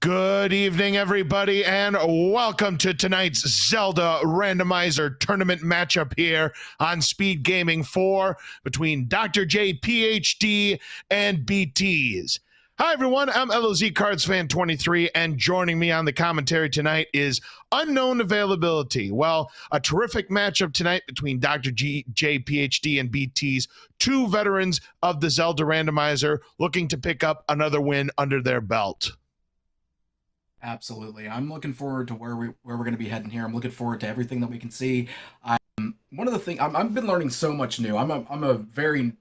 Good evening, everybody, and welcome to tonight's Zelda Randomizer Tournament matchup here on Speed Gaming 4 between drjayphd and beeTeas. Hi, everyone. I'm LOZ Cards Fan 23, and joining me on the commentary tonight is Unknown Availability. Well, a terrific matchup tonight between drjayphd and beeTeas, two veterans of the Zelda Randomizer looking to pick up another win under their belt. Absolutely. I'm looking forward to where we're going to be heading here. I'm looking forward to everything that we can see. One of the things I've been learning so much new. I'm a very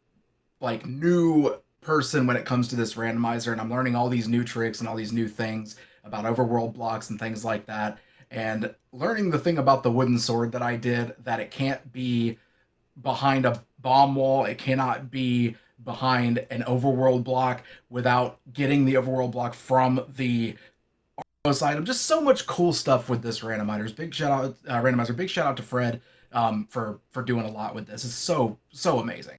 new person when it comes to this randomizer, and I'm learning all these new tricks and all these new things about overworld blocks and things like that. And learning the thing about the wooden sword that I did, that it can't be behind a bomb wall, it cannot be behind an overworld block without getting the overworld block from the item. Just so much cool stuff with this randomizer. Big shout out to Fred for doing a lot with this. It's so amazing.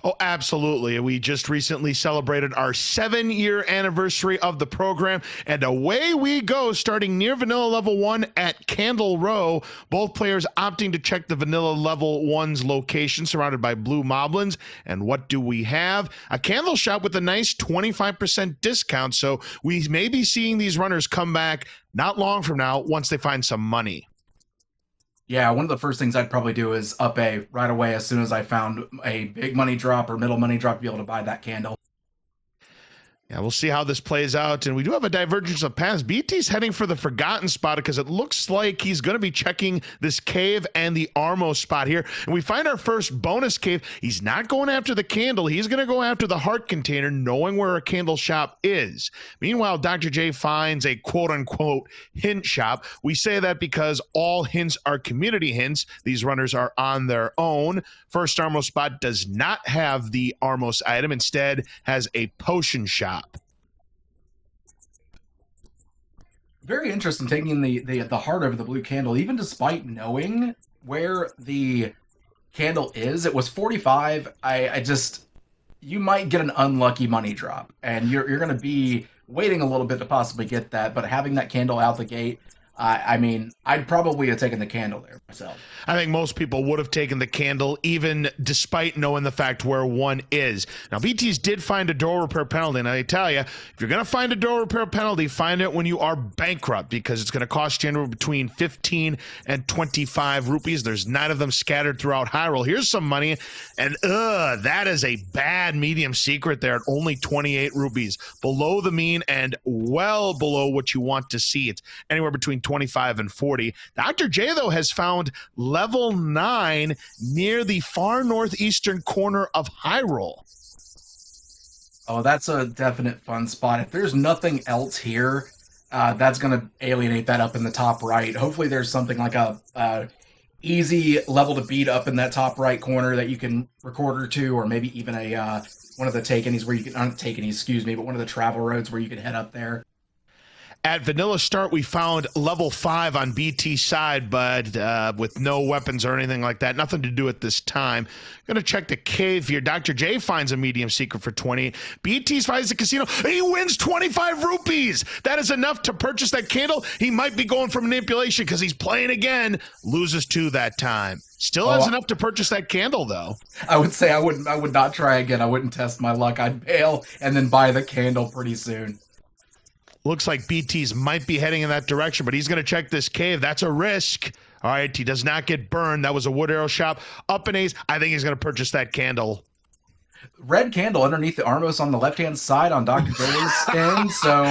Oh, absolutely. We just recently celebrated our 7-year anniversary of the program, and away we go, starting near Vanilla Level 1 at Candle Row. Both players opting to check the Vanilla Level 1's location, surrounded by blue moblins. And what do we have? A candle shop with a nice 25% discount, so we may be seeing these runners come back not long from now once they find some money. Yeah, one of the first things I'd probably do is up a right away as soon as I found a big money drop or middle money drop to be able to buy that candle. Yeah, we'll see how this plays out. And we do have a divergence of paths. beeTeas heading for the forgotten spot because it looks like he's going to be checking this cave and the Armo spot here. And we find our first bonus cave. He's not going after the candle. He's going to go after the heart container, knowing where a candle shop is. Meanwhile, Dr. J finds a quote-unquote hint shop. We say that because all hints are community hints. These runners are on their own. First Armo spot does not have the Armos item. Instead, has a potion shop. Very interesting, taking the heart over the blue candle, even despite knowing where the candle is. It was 45. You might get an unlucky money drop, and you're going to be waiting a little bit to possibly get that. But having that candle out the gate, I mean, I'd probably have taken the candle there myself. I think most people would have taken the candle, even despite knowing the fact where one is. Now, beeTeas did find a door repair penalty, and I tell you, if you're going to find a door repair penalty, find it when you are bankrupt, because it's going to cost you anywhere between 15 and 25 rupees. There's 9 of them scattered throughout Hyrule. Here's some money, and that is a bad medium secret there at only 28 rupees. Below the mean and well below what you want to see. It's anywhere between 25 and 40. Dr. J, though, has found level 9 near the far northeastern corner of Hyrule. Oh, that's a definite fun spot. If there's nothing else here, that's going to alienate that up in the top right. Hopefully there's something like a easy level to beat up in that top right corner that you can record or two, or maybe even a one of the take-inies where you can, not take-inies, excuse me, but one of the travel roads where you can head up there. At Vanilla Start, we found level 5 on BT's side, but with no weapons or anything like that. Nothing to do at this time. Going to check the cave here. Dr. J finds a medium secret for 20. BT's finds the casino. He wins 25 rupees. That is enough to purchase that candle. He might be going for manipulation because he's playing again. Loses 2 that time. Still has enough to purchase that candle, though. I would say I would not try again. I wouldn't test my luck. I'd bail and then buy the candle pretty soon. Looks like beeTeas might be heading in that direction, but he's going to check this cave. That's a risk. All right, he does not get burned. That was a wood arrow shop. Up in A's. I think he's going to purchase that candle. Red candle underneath the Armos on the left-hand side on Dr. J's end. So,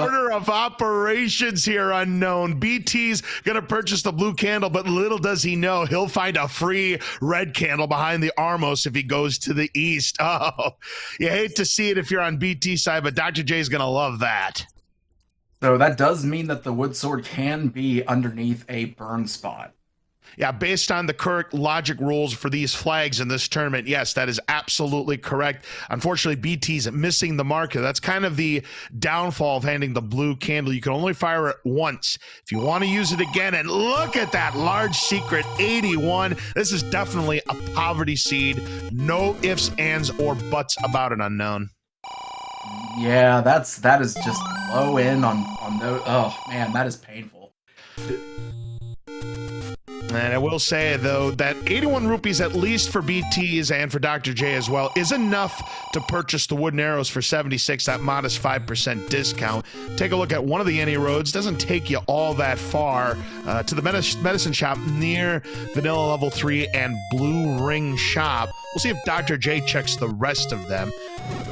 order of operations here unknown. beeTeas going to purchase the blue candle, but little does he know, he'll find a free red candle behind the Armos if he goes to the east. Oh, you hate to see it if you're on beeTeas side, but Dr. J is going to love that. So that does mean that the wood sword can be underneath a burn spot. Yeah, based on the current logic rules for these flags in this tournament, yes, that is absolutely correct. Unfortunately, beeTeas missing the marker. That's kind of the downfall of handing the blue candle. You can only fire it once. If you want to use it again, and look at that large secret, 81. This is definitely a poverty seed. No ifs, ands, or buts about it unknown. Yeah, that is just low in on those. Oh man, that is painful. And I will say, though, that 81 rupees, at least for beeTeas and for Dr. J as well, is enough to purchase the wooden arrows for 76, that modest 5% discount. Take a look at one of the any roads. Doesn't take you all that far to the medicine shop near Vanilla Level 3 and Blue Ring Shop. We'll see if Dr. J checks the rest of them.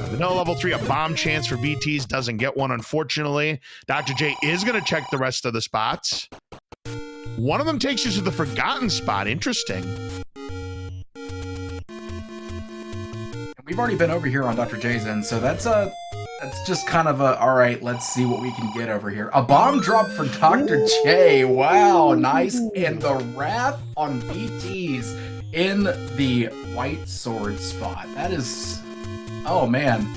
Vanilla Level 3, a bomb chance for beeTeas. Doesn't get one, unfortunately. Dr. J is going to check the rest of the spots. One of them takes you to the forgotten spot. Interesting. We've already been over here on Dr. J's end, so that's just kind of a, all right, let's see what we can get over here. A bomb drop for Dr. J. Wow, nice. And the wrath on beeTeas in the white sword spot. That is, oh man.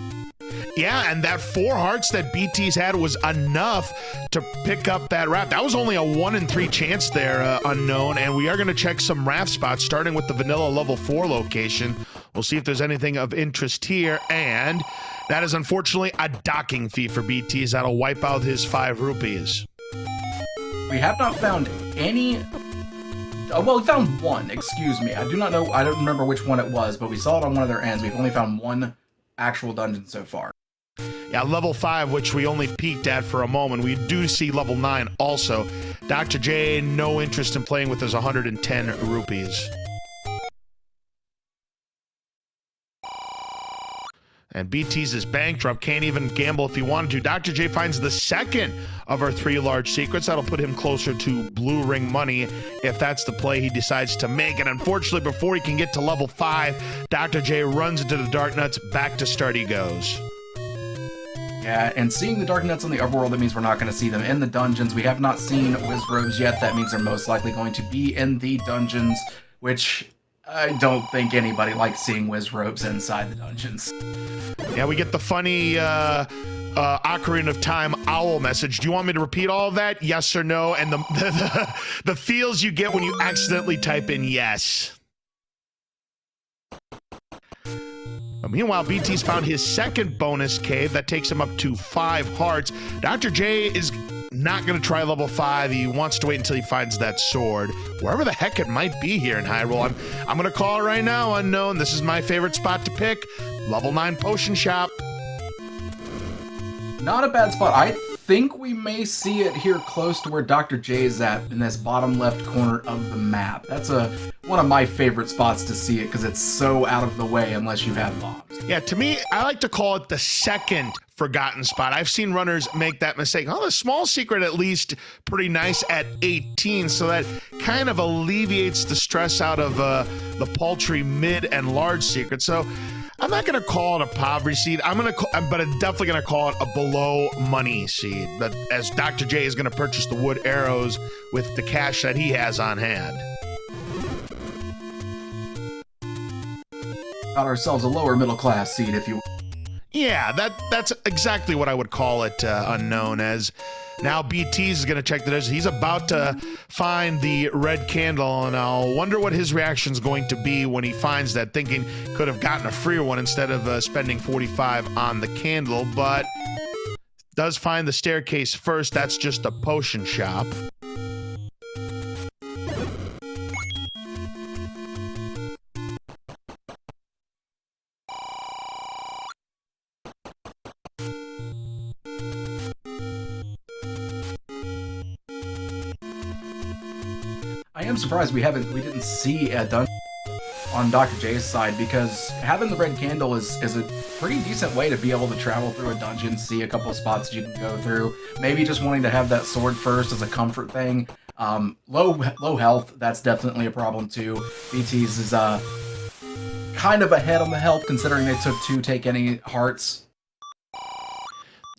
Yeah, and that 4 hearts that beeTeas had was enough to pick up that wrap. That was only a 1 in 3 chance there, unknown, and we are going to check some raft spots, starting with the Vanilla Level 4 location. We'll see if there's anything of interest here, and that is unfortunately a docking fee for beeTeas. That'll wipe out his 5 rupees. We have not found any... well, we found one, excuse me. I do not know, I don't remember which one it was, but we saw it on one of their ends. We've only found one actual dungeon so far. Yeah, level 5, which we only peeked at for a moment. We do see level 9 also. Dr. J, no interest in playing with his 110 rupees. And beeTeas is bankrupt, can't even gamble if he wanted to. Dr. J finds the second of our 3 large secrets. That'll put him closer to blue ring money if that's the play he decides to make. And unfortunately, before he can get to level 5, Dr. J runs into the Dark Nuts. Back to start he goes. Yeah, and seeing the Dark Nuts on the overworld, that means we're not going to see them in the dungeons. We have not seen Wizrobes yet. That means they're most likely going to be in the dungeons, which I don't think anybody likes seeing Wizrobes inside the dungeons. Yeah, we get the funny Ocarina of Time owl message. Do you want me to repeat all of that? Yes or no? And the feels you get when you accidentally type in yes. Meanwhile, beeTeas found his second bonus cave that takes him up to 5 hearts. Dr. J is not going to try level 5. He wants to wait until he finds that sword, wherever the heck it might be here in Hyrule. I'm going to call it right now, unknown. This is my favorite spot to pick. Level 9 potion shop. Not a bad spot. I think we may see it here close to where Dr. J is at in this bottom left corner of the map. That's one of my favorite spots to see it because it's so out of the way unless you have bombs. Yeah, to me, I like to call it the second forgotten spot. I've seen runners make that mistake. Oh, the small secret at least pretty nice at 18, so that kind of alleviates the stress out of the paltry mid and large secret. So I'm not going to call it a poverty seed. But I'm definitely going to call it a below money seed. But as Dr. J is going to purchase the wood arrows with the cash that he has on hand. Got ourselves a lower middle class seed, if you will. Yeah, that's exactly what I would call it, unknown, as now beeTeas is going to check the desert. He's about to find the red candle, and I'll wonder what his reaction is going to be when he finds that, thinking could have gotten a freer one instead of spending 45 on the candle, but does find the staircase first. That's just a potion shop. I am surprised we didn't see a dungeon on Dr. J's side, because having the red candle is a pretty decent way to be able to travel through a dungeon, see a couple of spots that you can go through. Maybe just wanting to have that sword first as a comfort thing. Low health, that's definitely a problem too. beeTeas is kind of ahead on the health considering they took 2 take any hearts.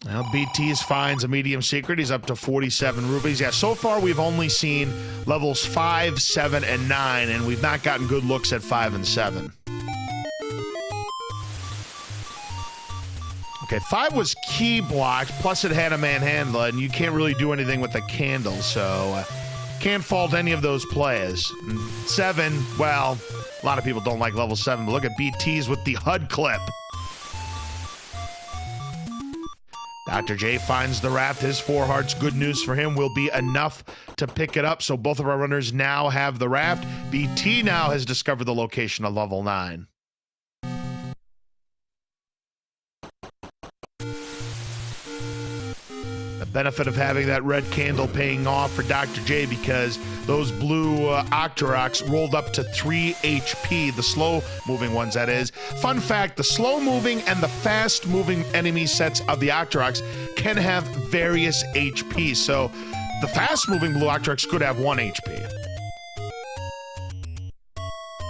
Well, beeTeas finds a medium secret. He's up to 47 rupees. Yeah, so far we've only seen levels 5, 7, and 9, and we've not gotten good looks at 5 and 7. Okay, 5 was key blocked, plus it had a manhandler, and you can't really do anything with a candle, so can't fault any of those players. 7, well, a lot of people don't like level 7, but look at beeTeas with the HUD clip. Dr. J finds the raft. His 4 hearts. Good news for him, will be enough to pick it up. So both of our runners now have the raft. BT now has discovered the location of level 9. The benefit of having that red candle paying off for Dr. J, because those blue Octoroks rolled up to 3 HP, the slow-moving ones, that is. Fun fact, the slow-moving and the fast-moving enemy sets of the Octoroks can have various HP, so the fast-moving blue Octoroks could have 1 HP.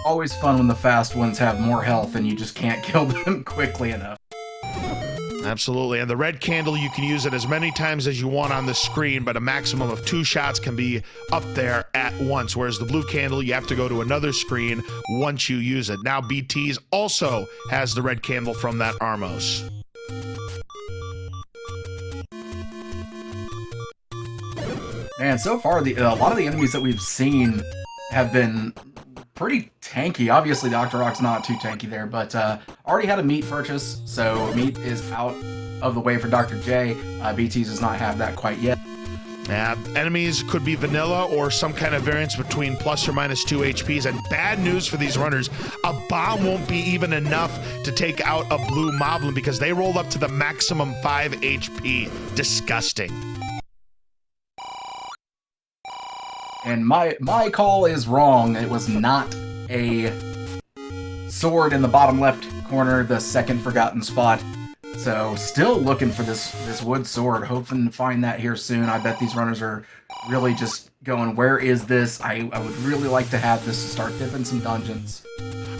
Always fun when the fast ones have more health and you just can't kill them quickly enough. Absolutely, and the red candle, you can use it as many times as you want on the screen, but a maximum of 2 shots can be up there at once, whereas the blue candle, you have to go to another screen once you use it. Now beeTeas also has the red candle from that Armos. Man, so far, a lot of the enemies that we've seen have been pretty tanky. Obviously, the Octorok's not too tanky there, but already had a meat purchase, so meat is out of the way for Dr. J. beeTeas does not have that quite yet. Yeah, enemies could be vanilla or some kind of variance between plus or minus 2 HPs, and bad news for these runners, a bomb won't be even enough to take out a blue moblin because they rolled up to the maximum 5 HP. Disgusting. And my call is wrong. It was not a sword in the bottom left corner, the second forgotten spot. So still looking for this wood sword, hoping to find that here soon. I bet these runners are really just going, where is this? I would really like to have this to start dipping some dungeons.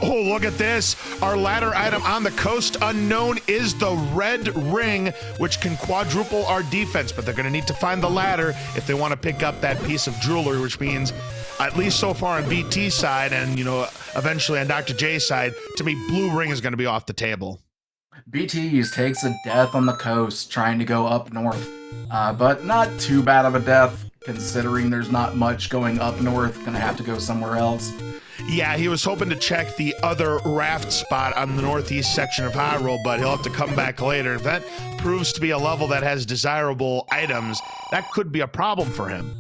Oh, look at this. Our ladder item on the coast unknown is the red ring, which can quadruple our defense, but they're going to need to find the ladder if they want to pick up that piece of jewelry, which means, at least so far on BT's side and, you know, eventually on Dr. J's side, to me, blue ring is going to be off the table. beeTeas takes a death on the coast trying to go up north, but not too bad of a death considering there's not much going up north. Gonna have to go somewhere else. Yeah, he was hoping to check the other raft spot on the northeast section of Hyrule, but he'll have to come back later. If that proves to be a level that has desirable items, that could be a problem for him.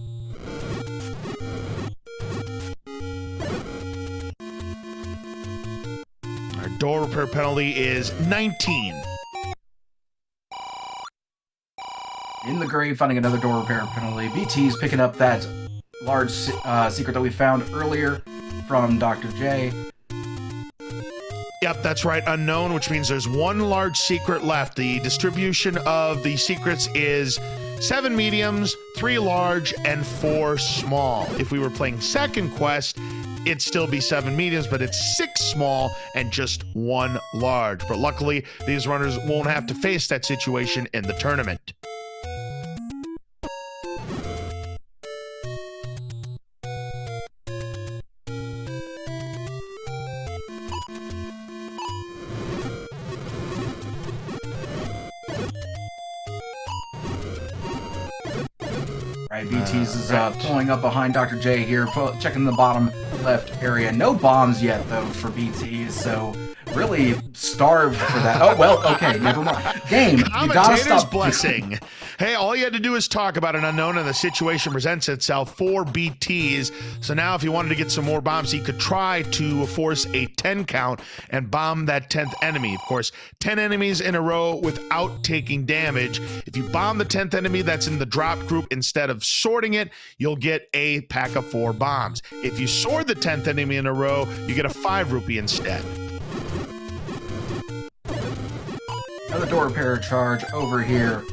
Our door repair penalty is 19. In the grave, finding another door repair penalty. beeTeas picking up that large secret that we found earlier from Dr. J. Yep, that's right, unknown, which means there's 1 large secret left. The distribution of the secrets is 7 mediums, 3 large, and 4 small. If we were playing second quest, it'd still be 7 mediums, but it's 6 small and just 1 large. But luckily, these runners won't have to face that situation in the tournament. Right, beeTeas is pulling up behind Dr. J here, checking the bottom left area. No bombs yet, though, for beeTeas, so really starved for that. Oh, well, okay, never mind. Game, you gotta stop. Blessing. Hey, all you had to do is talk about an unknown, and the situation presents itself for beeTeas. So now if he wanted to get some more bombs, he could try to force a 10 count and bomb that 10th enemy. Of course, 10 enemies in a row without taking damage. If you bomb the 10th enemy that's in the drop group, instead of sorting it, you'll get a pack of 4 bombs. If you sword the 10th enemy in a row, you get a 5 rupee instead. Another door repair charge over here.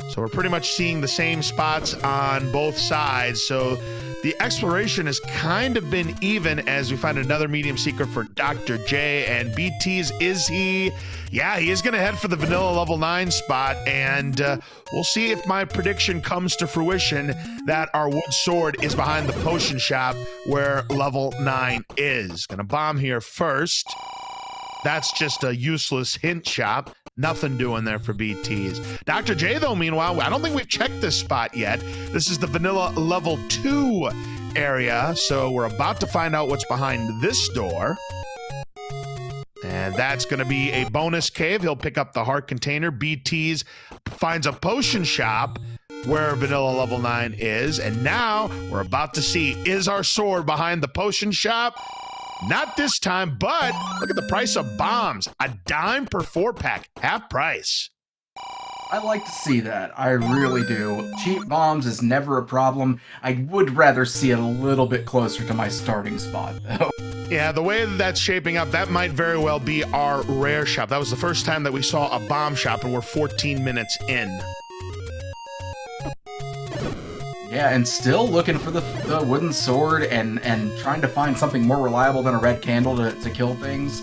So we're pretty much seeing the same spots on both sides. So the exploration has kind of been even as we find another medium secret for Dr. J. And beeTeas, is he? Yeah, he is going to head for the vanilla level 9 spot. And we'll see if my prediction comes to fruition that our wood sword is behind the potion shop where level 9 is. Going to bomb here first. That's just a useless hint shop. Nothing doing there for beeTeas. Dr. J, though, meanwhile, I don't think we've checked this spot yet. This is the vanilla level 2 area, so we're about to find out what's behind this door. And that's going to be a bonus cave. He'll pick up the heart container. beeTeas finds a potion shop where vanilla level 9 is. And now we're about to see, is our sword behind the potion shop? Not this time, but look at the price of bombs. A dime per 4-pack, half price. I like to see that. I really do. Cheap bombs is never a problem. I would rather see it a little bit closer to my starting spot, though. Yeah, the way that that's shaping up, that might very well be our rare shop. That was the first time that we saw a bomb shop, and we're 14 minutes in. Yeah, and still looking for the wooden sword and trying to find something more reliable than a red candle to kill things.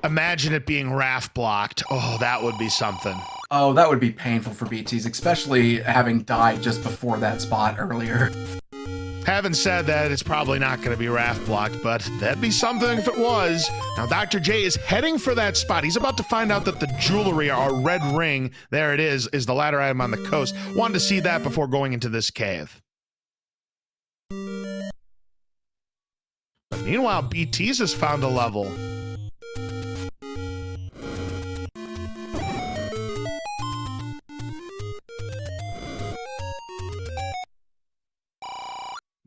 Imagine it being raft blocked. Oh, that would be something. Oh, that would be painful for beeTeas, especially having died just before that spot earlier. Having said that, it's probably not going to be raft blocked, but that'd be something if it was. Now, Dr. J is heading for that spot. He's about to find out that the jewelry, our red ring, there it is the ladder item on the coast. Wanted to see that before going into this cave. But meanwhile, beeTeas has found a level.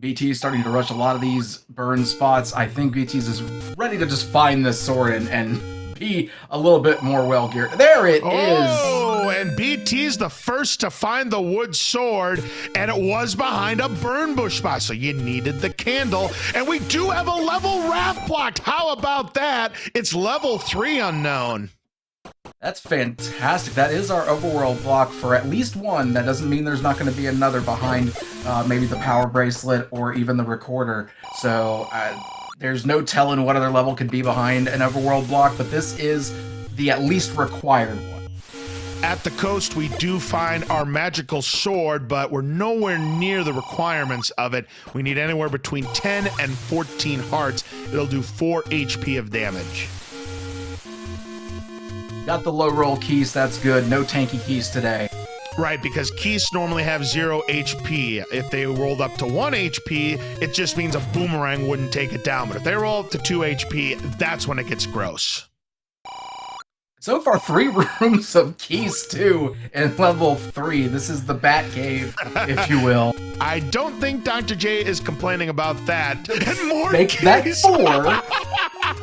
beeTeas is starting to rush a lot of these burn spots. I think beeTeas is ready to just find this sword and be a little bit more well-geared. There it is! Oh, and beeTeas the first to find the wood sword, and it was behind a burn bush spot, so you needed the candle. And we do have a level raft blocked. How about that? It's level 3 unknown. That's fantastic. That is our overworld block for at least one. That doesn't mean there's not going to be another behind maybe the power bracelet or even the recorder. So there's no telling what other level could be behind an overworld block, but this is the at least required one. At the coast, we do find our magical sword, but we're nowhere near the requirements of it. We need anywhere between 10 and 14 hearts. It'll do 4 HP of damage. Got the low roll keys, that's good. No tanky keys today. Right, because keys normally have 0 HP. If they rolled up to 1 HP, it just means a boomerang wouldn't take it down. But if they roll up to 2 HP, that's when it gets gross. So far, 3 rooms of keys, too, in level 3. This is the Bat Cave, if you will. I don't think Dr. J is complaining about that. And more Make keys. that 4.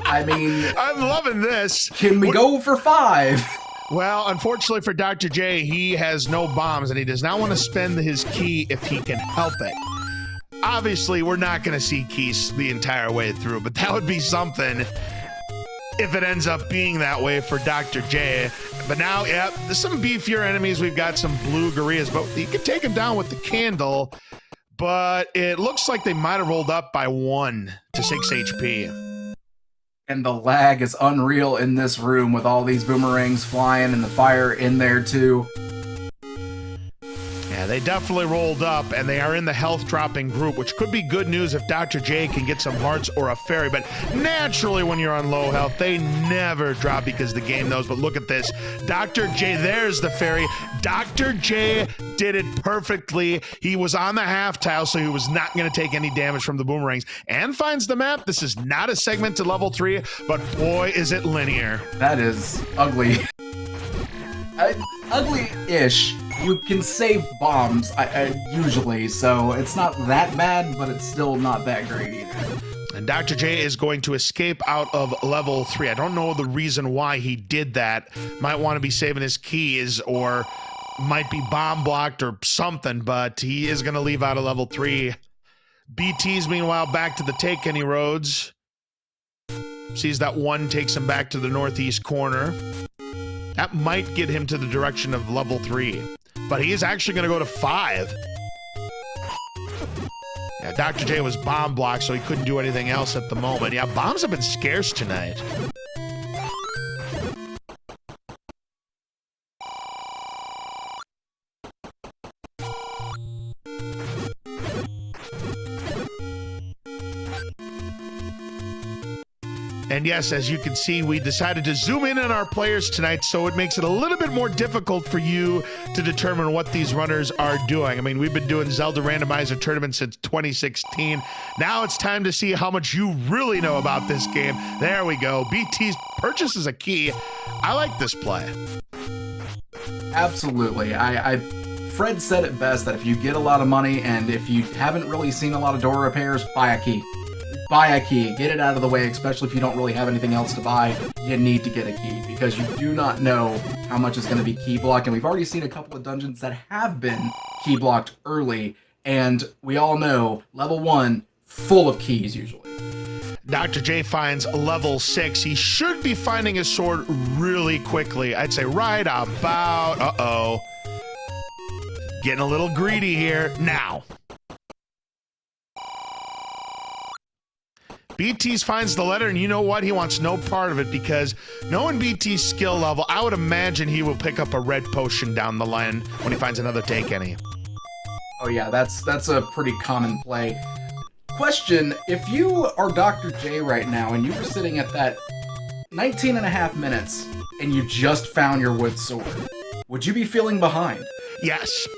I mean... I'm loving this. Can we go for 5? Well, unfortunately for Dr. J, he has no bombs, and he does not want to spend his key if he can help it. Obviously, we're not going to see keys the entire way through, but that would be something if it ends up being that way for Dr. J. But now, yeah, there's some beefier enemies. We've got some blue gorillas, but you can take them down with the candle. But it looks like they might have rolled up by 1 to 6 HP. And the lag is unreal in this room with all these boomerangs flying and the fire in there too. Yeah, they definitely rolled up, and they are in the health dropping group, which could be good news if Dr. J can get some hearts or a fairy. But naturally, when you're on low health, they never drop because the game knows. But look at this. Dr. J, there's the fairy. Dr. J did it perfectly. He was on the half tile, so he was not going to take any damage from the boomerangs. And finds the map. This is not a segment to level 3, but boy, is it linear. That is ugly. Ugly-ish. You can save bombs, usually, so it's not that bad, but it's still not that great either. And Dr. J is going to escape out of level 3. I don't know the reason why he did that. Might want to be saving his keys, or might be bomb blocked or something, but he is going to leave out of level 3. beeTeas, meanwhile, back to the Take Any Roads. Sees that 1 takes him back to the northeast corner. That might get him to the direction of level 3. But he is actually going to go to 5. Yeah, Dr. J was bomb blocked, so he couldn't do anything else at the moment. Yeah, bombs have been scarce tonight. And yes, as you can see, we decided to zoom in on our players tonight, so it makes it a little bit more difficult for you to determine what these runners are doing. I mean, we've been doing Zelda Randomizer Tournament since 2016. Now it's time to see how much you really know about this game. There we go. beeTeas purchases a key. I like this play. Absolutely. Fred said it best that if you get a lot of money and if you haven't really seen a lot of door repairs, buy a key. Buy a key. Get it out of the way, especially if you don't really have anything else to buy. You need to get a key because you do not know how much is going to be key blocked. And we've already seen a couple of dungeons that have been key blocked early. And we all know level 1, full of keys usually. Dr. J finds level 6. He should be finding his sword really quickly. I'd say right about, uh-oh. Getting a little greedy here. Now. beeTeas finds the letter, and you know what? He wants no part of it because knowing beeTeas' skill level, I would imagine he will pick up a red potion down the line when he finds another take any. Oh yeah, that's a pretty common play. Question, if you are Dr. J right now and you were sitting at that 19 and a half minutes and you just found your wood sword, would you be feeling behind? Yes,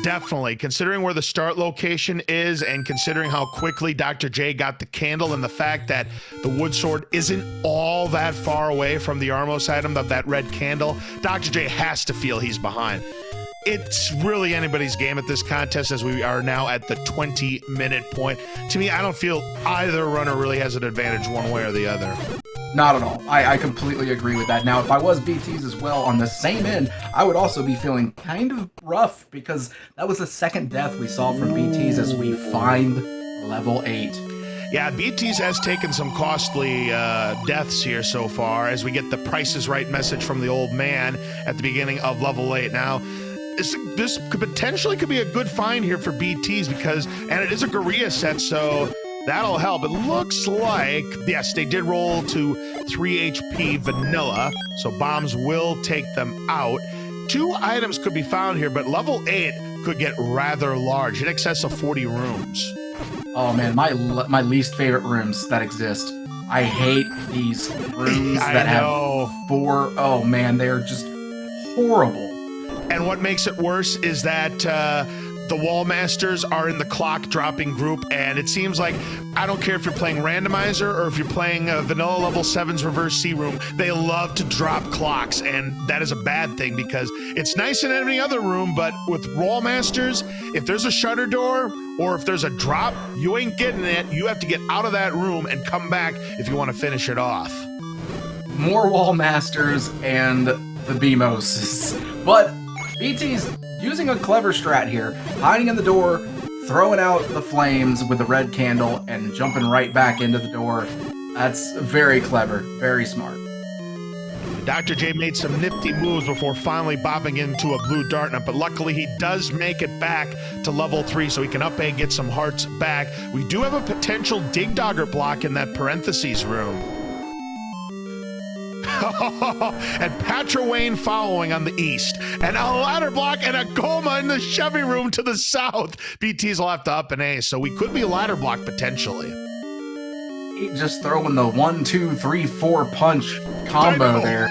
definitely. Considering where the start location is and considering how quickly Dr. J got the candle and the fact that the wood sword isn't all that far away from the Armos item of that red candle, Dr. J has to feel he's behind. It's really anybody's game at this contest as we are now at the 20-minute point. To me, I don't feel either runner really has an advantage one way or the other. Not at all. I completely agree with that. Now, if I was beeTeas as well on the same end, I would also be feeling kind of rough because that was the second death we saw from beeTeas as we find level 8. Yeah, beeTeas has taken some costly deaths here so far as we get the Price is Right message from the old man at the beginning of level 8. Now, this could potentially be a good find here for beeTeas because, and it is a Guerrilla set, so that'll help. It looks like, yes, they did roll to 3 HP vanilla, so bombs will take them out. 2 items could be found here, but level 8 could get rather large, in excess of 40 rooms. Oh man, my least favorite rooms that exist. I hate these rooms that have 4. Oh man, they are just horrible. And what makes it worse is that the wall masters are in the clock dropping group, and it seems like, I don't care if you're playing Randomizer or if you're playing vanilla level 7's reverse C room, they love to drop clocks, and that is a bad thing because it's nice in any other room, but with wall masters, if there's a shutter door or if there's a drop, you ain't getting it. You have to get out of that room and come back if you want to finish it off. More wall masters and the BMOs. But beeTeas using a clever strat here, hiding in the door, throwing out the flames with the red candle, and jumping right back into the door. That's very clever, very smart. Dr. J made some nifty moves before finally bopping into a blue dartnut, but luckily he does make it back to level 3 so he can up and get some hearts back. We do have a potential Dig Dogger block in that parentheses room. And Patra Wayne following on the east, and a ladder block and a Goma in the Chevy room to the south. beeTeas will have to up an A, so we could be a ladder block potentially. Just throwing the 1, 2, 3, 4 punch combo there.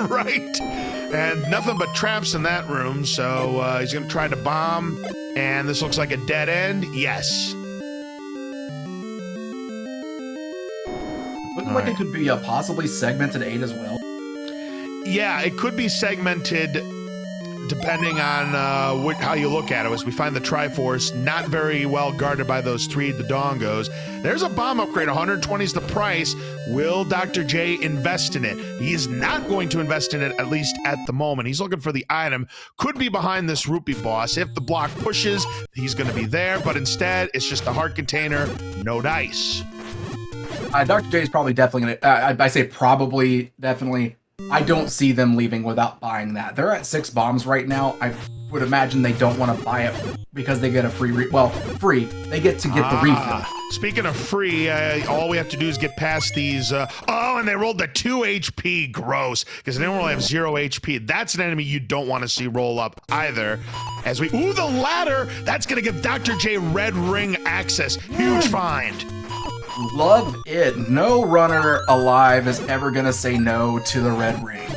Right. And nothing but traps in that room, so he's going to try to bomb, and this looks like a dead end. Yes. Looking like it could be a possibly segmented 8 as well. Yeah, it could be segmented depending on how you look at it. As we find the Triforce not very well guarded by those 3 Dodongos. There's a bomb upgrade, 120 is the price. Will Dr. J invest in it? He is not going to invest in it, at least at the moment. He's looking for the item. Could be behind this rupee boss. If the block pushes, he's going to be there, but instead, it's just a heart container, no dice. Dr. J is probably definitely going to, I say probably, definitely. I don't see them leaving without buying that. They're at 6 bombs right now. I would imagine they don't want to buy it because they get a free, free. They get to get the refill. Speaking of free, all we have to do is get past these. Oh, and they rolled the 2 HP. Gross. Because they don't really have 0 HP. That's an enemy you don't want to see roll up either. As we, the ladder. That's going to give Dr. J red ring access. Huge find. love it. No runner alive is ever gonna say no to the red ring.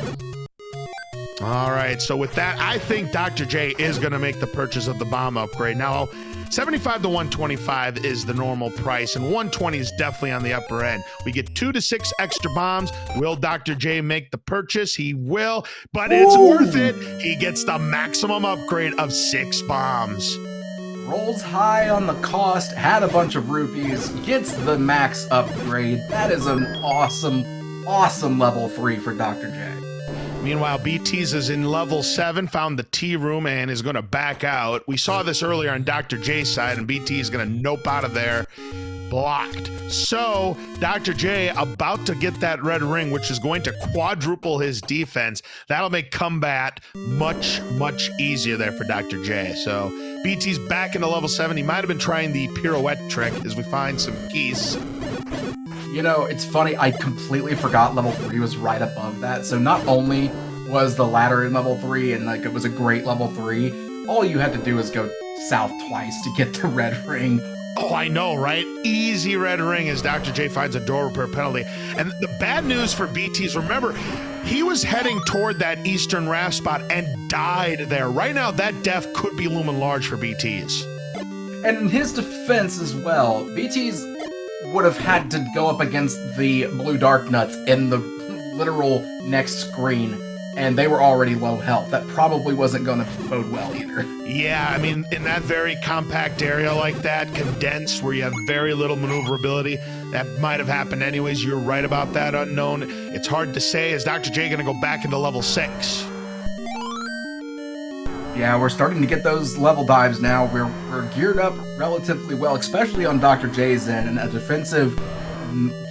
All right, so with that, I think Dr. J is going to make the purchase of the bomb upgrade. Now, 75 to 125 is the normal price, and 120 is definitely on the upper end. We get 2 to 6 extra bombs. Will Dr. J make the purchase? He will, but it's worth it. He gets the maximum upgrade of 6 bombs. Rolls high on the cost, had a bunch of rupees, gets the max upgrade. That is an awesome, awesome level 3 for Dr. J. Meanwhile, beeTeas is in level 7, found the tea room, and is going to back out. We saw this earlier on Dr. J's side, and beeTeas is going to nope out of there. Blocked. So, Dr. J about to get that red ring, which is going to quadruple his defense. That'll make combat much, much easier there for Dr. J. So, beeTeas back into level 7. He might have been trying the pirouette trick as we find some keys. You know, it's funny, I completely forgot level 3 was right above that. So not only was the ladder in level 3 and like it was a great level 3, all you had to do was go south twice to get the red ring. Oh, I know, right? Easy red ring as Dr. J finds a door repair penalty. And the bad news for beeTeas, remember, he was heading toward that eastern raft spot and died there. Right now, that death could be looming large for beeTeas. And in his defense as well, beeTeas would have had to go up against the blue dark nuts in the literal next screen, and they were already low health. That probably wasn't going to bode well either. Yeah, I mean, in that very compact area like that, condensed, where you have very little maneuverability, that might have happened anyways. You're right about that, Unknown. It's hard to say. Is Dr. J going to go back into level 6? Yeah, we're starting to get those level dives now. We're geared up relatively well, especially on Dr. J's end, and a defensive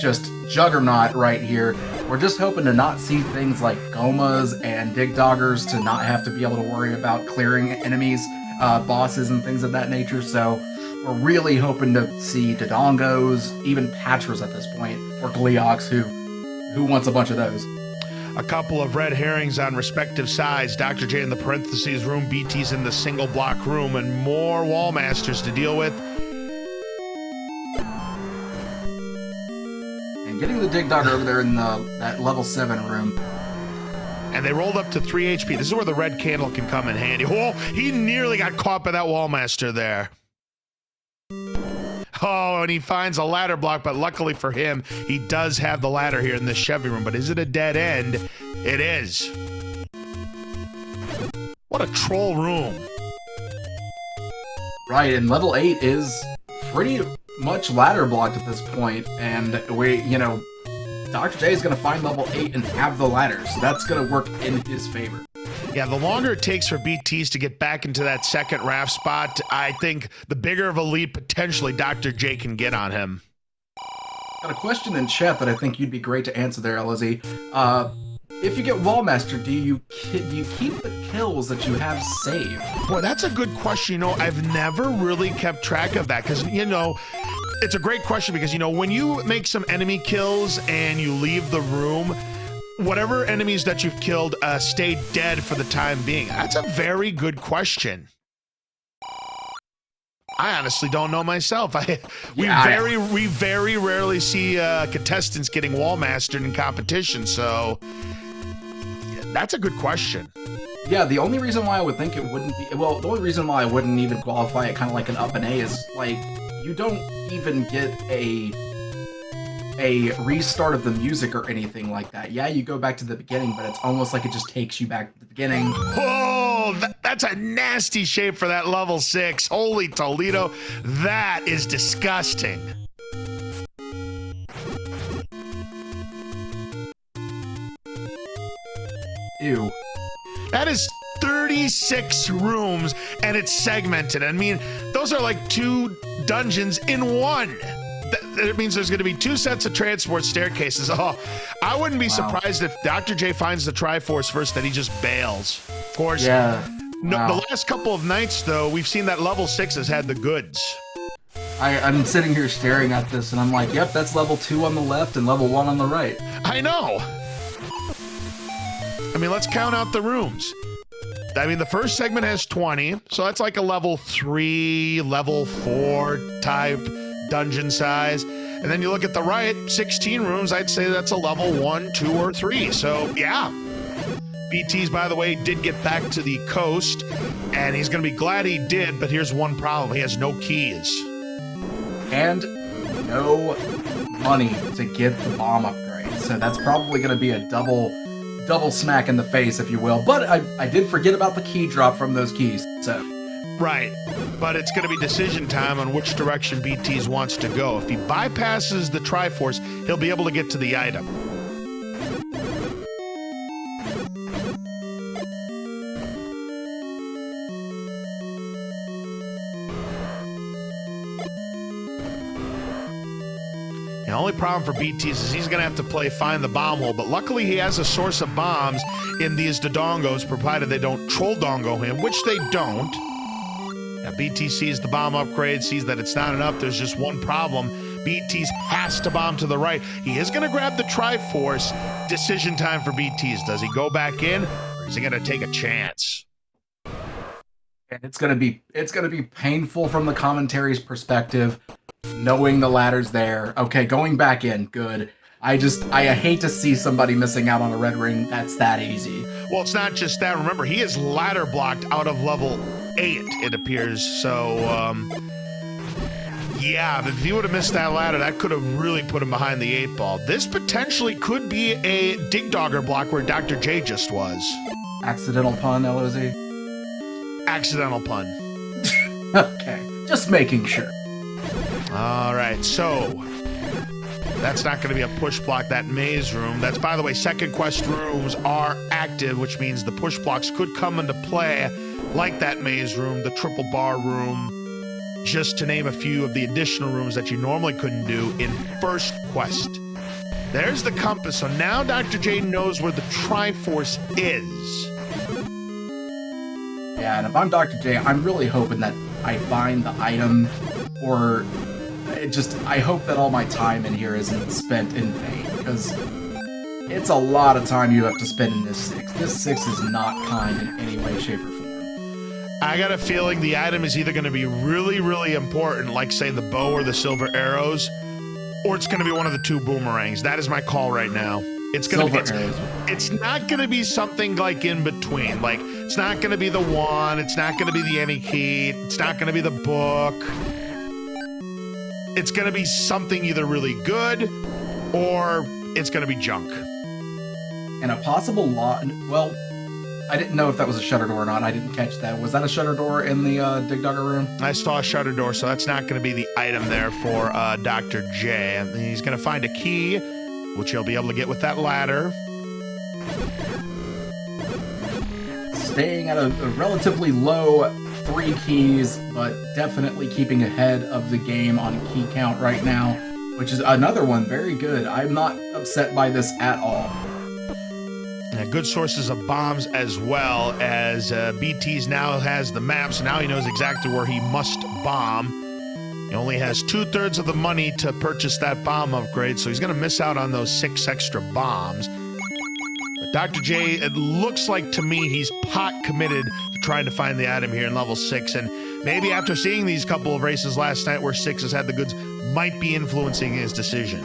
just juggernaut right here. We're just hoping to not see things like Gomas and Dig Doggers, to not have to be able to worry about clearing enemies, bosses and things of that nature. So we're really hoping to see Dodongos, even Patras at this point, or Gleeoks, who wants a bunch of those. A couple of red herrings on respective sides. Dr. J in the parentheses room, beeTeas in the single block room, and more wall masters to deal with. And getting the Dig Dogger over there in that level 7 room. And they rolled up to 3 HP. This is where the red candle can come in handy. Oh, he nearly got caught by that wall master there. Oh, and he finds a ladder block, but luckily for him, he does have the ladder here in this Chevy room. But is it a dead end? It is. What a troll room. Right, and level 8 is pretty much ladder blocked at this point, and Dr. J is going to find level 8 and have the ladder, so that's going to work in his favor. Yeah, the longer it takes for beeTeas to get back into that second raft spot, I think the bigger of a lead potentially Dr. J can get on him. Got a question in chat that I think you'd be great to answer there, Lizzie. If you get Wallmaster, do you keep the kills that you have saved? Boy, that's a good question. I've never really kept track of that because, it's a great question because, when you make some enemy kills and you leave the room, whatever enemies that you've killed stay dead for the time being. That's a very good question. I honestly don't know myself. We very rarely see contestants getting wall mastered in competition, so that's a good question. Yeah, the only reason why I would think it wouldn't be, the only reason why I wouldn't even qualify it kind of like an up and A is, like, you don't even get a restart of the music or anything like that. Yeah, you go back to the beginning, but it's almost like it just takes you back to the beginning. Oh, that's a nasty shape for that level 6. Holy Toledo, that is disgusting. Ew. That is 36 rooms, and it's segmented. I mean, those are like 2 dungeons in one. That means there's going to be 2 sets of transport staircases. Oh, I wouldn't be surprised if Dr. J finds the Triforce first, that he just bails. Of course, yeah. No, the last couple of nights, though, we've seen that level 6 has had the goods. I'm sitting here staring at this, and I'm like, yep, that's level 2 on the left and level 1 on the right. I know. I mean, let's count out the rooms. I mean, the first segment has 20, so that's like a level 3, level 4 type dungeon size. And then you look at the right, 16 rooms, I'd say that's a level 1, 2, or 3. So, yeah. beeTeas, by the way, did get back to the coast, and he's going to be glad he did, but here's one problem. He has no keys. And no money to get the bomb upgrade. So that's probably going to be a double smack in the face, if you will. But I did forget about the key drop from those keys, so... Right, but it's going to be decision time on which direction beeTeas wants to go. If he bypasses the Triforce, he'll be able to get to the item. The only problem for beeTeas is he's going to have to play find the bomb hole, but luckily he has a source of bombs in these Dodongos, provided they don't troll dongo him, which they don't. Now, beeTeas sees the bomb upgrade, sees that it's not enough. There's just one problem. beeTeas has to bomb to the right. He is going to grab the Triforce. Decision time for beeTeas. Does he go back in, or is he going to take a chance? And it's gonna be painful from the commentary's perspective, knowing the ladder's there. Okay, going back in, good. I hate to see somebody missing out on a red ring that's that easy. Well, it's not just that. Remember, he is ladder blocked out of level 8, it appears. So, yeah, if he would have missed that ladder, that could have really put him behind the 8 ball. This potentially could be a Dig Dogger block where Dr. J just was. Accidental pun, LOZ? Accidental pun. Okay, just making sure. All right, so that's not going to be a push block, that maze room. That's, by the way, second quest rooms are active, which means the push blocks could come into play, like that maze room, the triple bar room, just to name a few of the additional rooms that you normally couldn't do in first quest. There's the compass, so now Dr. J knows where the Triforce is. Yeah, and if I'm Dr. J, I'm really hoping that I find the item, or I hope that all my time in here isn't spent in vain, because it's a lot of time you have to spend in this 6. This 6 is not kind in any way, shape, or form. I got a feeling the item is either going to be really, really important, like, say, the bow or the silver arrows, or it's going to be one of the 2 boomerangs. That is my call right now. It's not going to be something like in between. Like, it's not going to be the 1, it's not going to be the any key, it's not going to be the book. It's going to be something either really good, or it's going to be junk. And a possible lot. Well, I didn't know if that was a shutter door or not. I didn't catch that. Was that a shutter door in the Dig Dogger room? I saw a shutter door, so that's not going to be the item there for Dr. J. And he's going to find a key, which he'll be able to get with that ladder. Staying at a relatively low 3 keys, but definitely keeping ahead of the game on key count right now, which is another one. Very good. I'm not upset by this at all. Good sources of bombs, as well as beeTeas now has the map, so now he knows exactly where he must bomb. He only has 2/3 of the money to purchase that bomb upgrade, so he's going to miss out on those 6 extra bombs. But Dr. J, it looks like to me he's pot committed to trying to find the item here in level 6, and maybe after seeing these couple of races last night where 6 has had the goods, might be influencing his decision.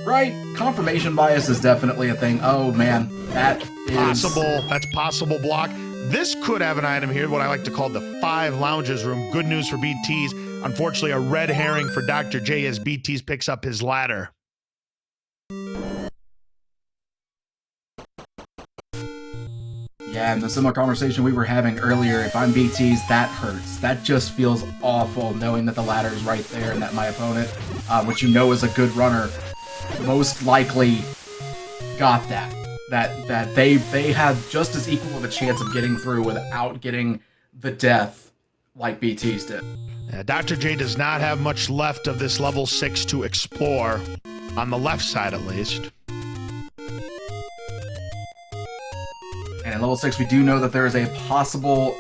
Right, confirmation bias is definitely a thing. Oh man, that is possible. That's possible block. This could have an item here, what I like to call the 5 lounges room. Good news for beeTeas. Unfortunately, a red herring for Dr. J as beeTeas picks up his ladder. Yeah, and the similar conversation we were having earlier, if I'm beeTeas, that hurts. That just feels awful, knowing that the ladder is right there and that my opponent, which you know is a good runner, most likely got that they had just as equal of a chance of getting through without getting the death like beeTeas did. Dr. J does not have much left of this level 6 to explore, on the left side at least. And in level 6 we do know that there is a possible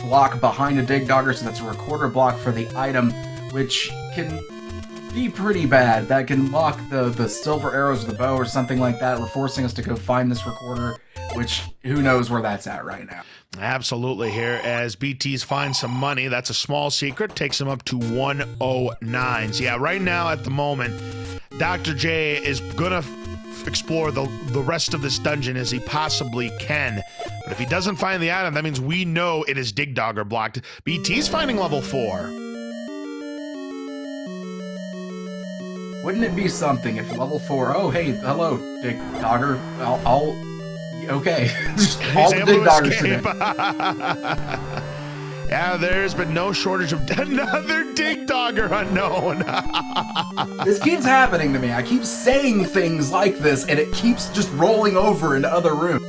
block behind a Dig Dogger, so that's a recorder block for the item, which can be pretty bad. That can block the silver arrows of the bow or something like that. We're forcing us to go find this recorder. which who knows where that's at right now. Absolutely here as beeTeas finds some money. That's a small secret. Takes him up to 109. So yeah, right now at the moment, Dr. J is gonna explore the rest of this dungeon as he possibly can. But if he doesn't find the item, that means we know it is Dig Dogger blocked. beeTeas finding level 4. Wouldn't it be something if level 4, oh hey, hello, Dig Dogger, I'll okay. Just all the Dig Doggers today. Yeah, there's been no shortage of another Dig Dogger unknown. This keeps happening to me. I keep saying things like this, and it keeps just rolling over into other rooms.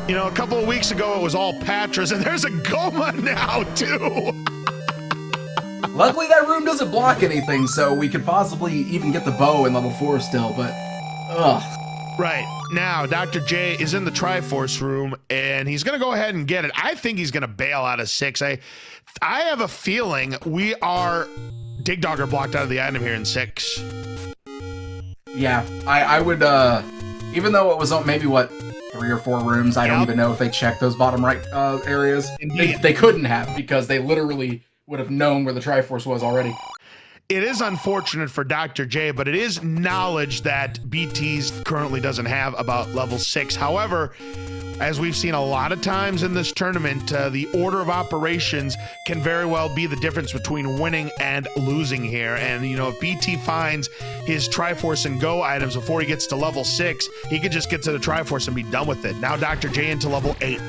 You know, a couple of weeks ago, it was all Patras, and there's a Goma now, too. Luckily, that room doesn't block anything, so we could possibly even get the bow in level 4 still, but ugh. Right. Now, Dr. J is in the Triforce room, and he's going to go ahead and get it. I think he's going to bail out of 6. I have a feeling we are Dig Dogger blocked out of the item here in 6. Yeah, I would, even though it was maybe, what, 3 or 4 rooms, I don't even know if they checked those bottom right areas. They couldn't have, because they literally would have known where the Triforce was already. It is unfortunate for Dr. J, but it is knowledge that beeTeas currently doesn't have about level 6. However, as we've seen a lot of times in this tournament, the order of operations can very well be the difference between winning and losing here. And, you know, if BT finds his Triforce and Go items before he gets to level 6, he could just get to the Triforce and be done with it. Now Dr. J into level 8.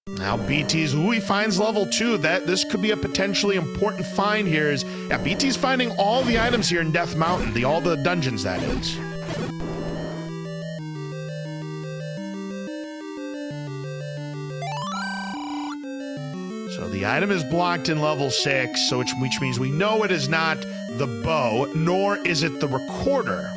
Now beeTeas, who he finds level 2, this could be a potentially important find here. beeTeas finding all the items here in Death Mountain, all the dungeons, that is. So the item is blocked in level 6, so which means we know it is not the bow, nor is it the recorder.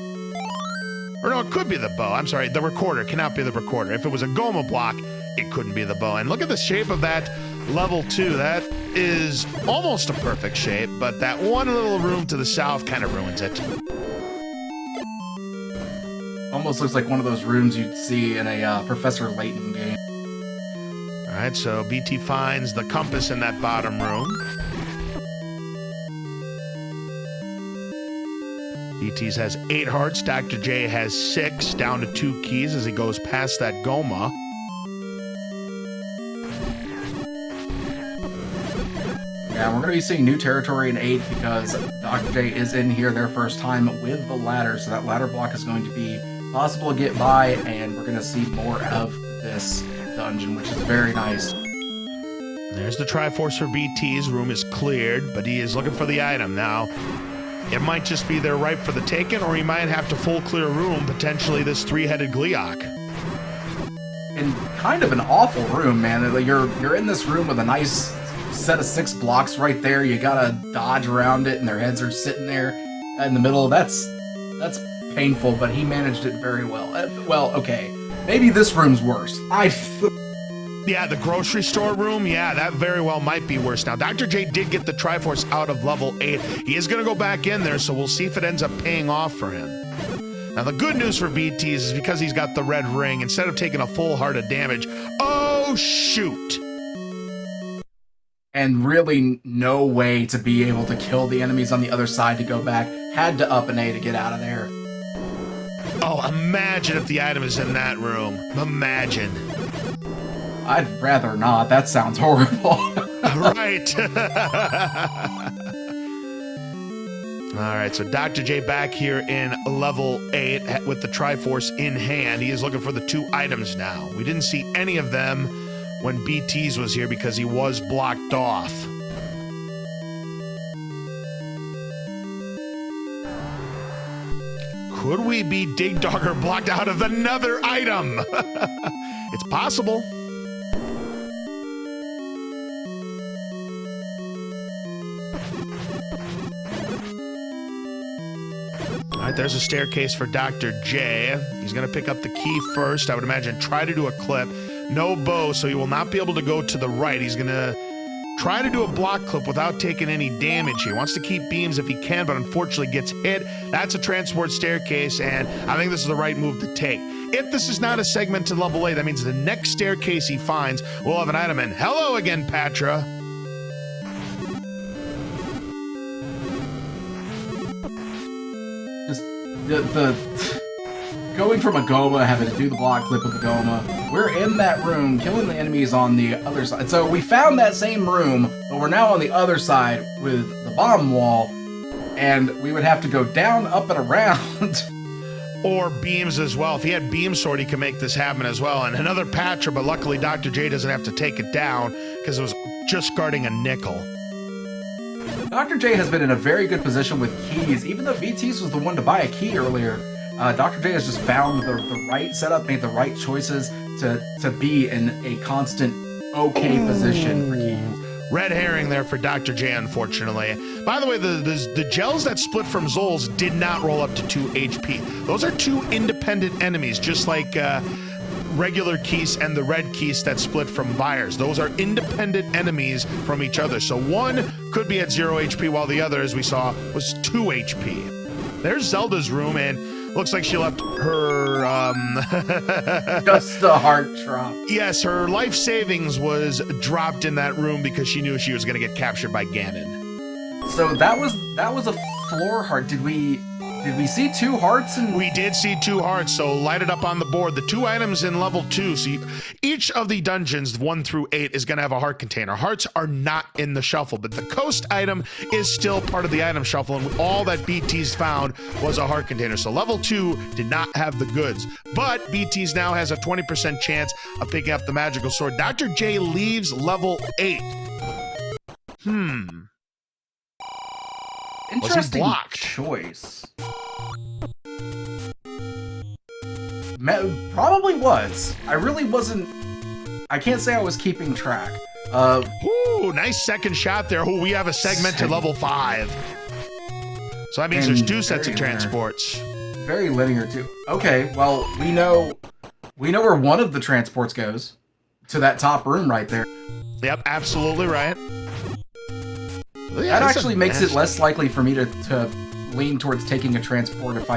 Or no, it could be the bow. I'm sorry, the recorder cannot be the recorder. If it was a Goma block, it couldn't be the bow. And look at the shape of that level 2. That is almost a perfect shape, but that one little room to the south kind of ruins it. Almost looks like one of those rooms you'd see in a Professor Layton game. All right, so BT finds the compass in that bottom room. beeTeas has 8 hearts. Dr. J has 6, down to 2 keys as he goes past that Goma. Yeah, we're going to be seeing new territory in 8 because Dr. J is in here their first time with the ladder, so that ladder block is going to be possible to get by, and we're going to see more of this dungeon, which is very nice. There's the Triforce for beeTeas. Room is cleared, but he is looking for the item now. It might just be there ripe for the taking, or he might have to full clear room, potentially this 3-headed Gleeok. And kind of an awful room, man. You're in this room with a nice set of 6 blocks right there. You gotta dodge around it, and their heads are sitting there in the middle. That's painful, but he managed it very well. Well, okay. Maybe this room's worse. Yeah, the grocery store room, yeah, that very well might be worse. Now, Dr. J did get the Triforce out of level 8. He is going to go back in there, so we'll see if it ends up paying off for him. Now, the good news for beeTeas is because he's got the red ring, instead of taking a full heart of damage, oh, shoot! And really no way to be able to kill the enemies on the other side to go back. Had to up an A to get out of there. Oh, imagine if the item is in that room. Imagine. I'd rather not. That sounds horrible. Right. All right, so Dr. J back here in level 8 with the Triforce in hand. He is looking for the 2 items now. We didn't see any of them when beeTeas was here because he was blocked off. Could we be Dig Dogger blocked out of another item? It's possible. All right, there's a staircase for Dr. J. He's going to pick up the key first. I would imagine try to do a clip. No bow, so he will not be able to go to the right. He's going to try to do a block clip without taking any damage here. He wants to keep beams if he can, but unfortunately gets hit. That's a transport staircase, and I think this is the right move to take. If this is not a segment to level 8, that means the next staircase he finds will have an item in. Hello again, Patra. Just the going from a Goma, having to do the block clip with the Goma. We're in that room, killing the enemies on the other side. So we found that same room, but we're now on the other side with the bomb wall, and we would have to go down, up, and around. Or beams as well. If he had beam sword, he could make this happen as well. And another Patra, but luckily Dr. J doesn't have to take it down because it was just guarding a nickel. Dr. J has been in a very good position with keys. Even though beeTeas was the one to buy a key earlier, Dr. J has just found the right setup, made the right choices to be in a constant okay position for keys. Red herring there for Dr. J, unfortunately. By the way, the gels that split from Zol's did not roll up to 2 HP. Those are 2 independent enemies, just like regular Keys and the red Keys that split from Buyers. Those are independent enemies from each other. So one could be at 0 HP while the other, as we saw, was 2 HP. There's Zelda's room, and looks like she left her, just a heart drop. Yes, her life savings was dropped in that room because she knew she was going to get captured by Ganon. So that was a floor heart. Did we see 2 hearts? We did see 2 hearts, so light it up on the board. The 2 items in level 2, so each of the dungeons 1 through 8 is going to have a heart container. Hearts are not in the shuffle, but the coast item is still part of the item shuffle, and all that beeTeas found was a heart container. So level 2 did not have the goods, but beeTeas now has a 20% chance of picking up the magical sword. Dr. J leaves level 8. Interesting choice. Probably was. I really wasn't. I can't say I was keeping track. Ooh, nice second shot there. Ooh, we have a segment to level 5. So that means there's 2 sets of transports. Very linear too. Okay, well we know where one of the transports goes. To that top room right there. Yep, absolutely right. That actually makes it less likely for me to lean towards taking a transport if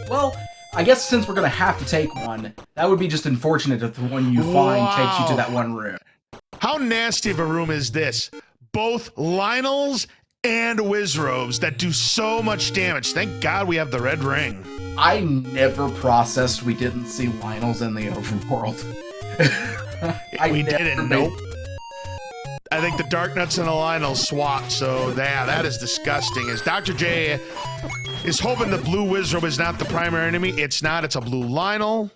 well, I guess since we're going to have to take one, that would be just unfortunate if the one you find takes you to that one room. How nasty of a room is this? Both Lionels and Wizrobes that do so much damage. Thank God we have the red ring. I never processed we didn't see Lionels in the overworld. We didn't, nope. I think the Dark Nuts and the Lionel swapped, so yeah, that is disgusting. As Dr. J is hoping the blue Wizrobe is not the primary enemy. It's not, it's a blue Lionel.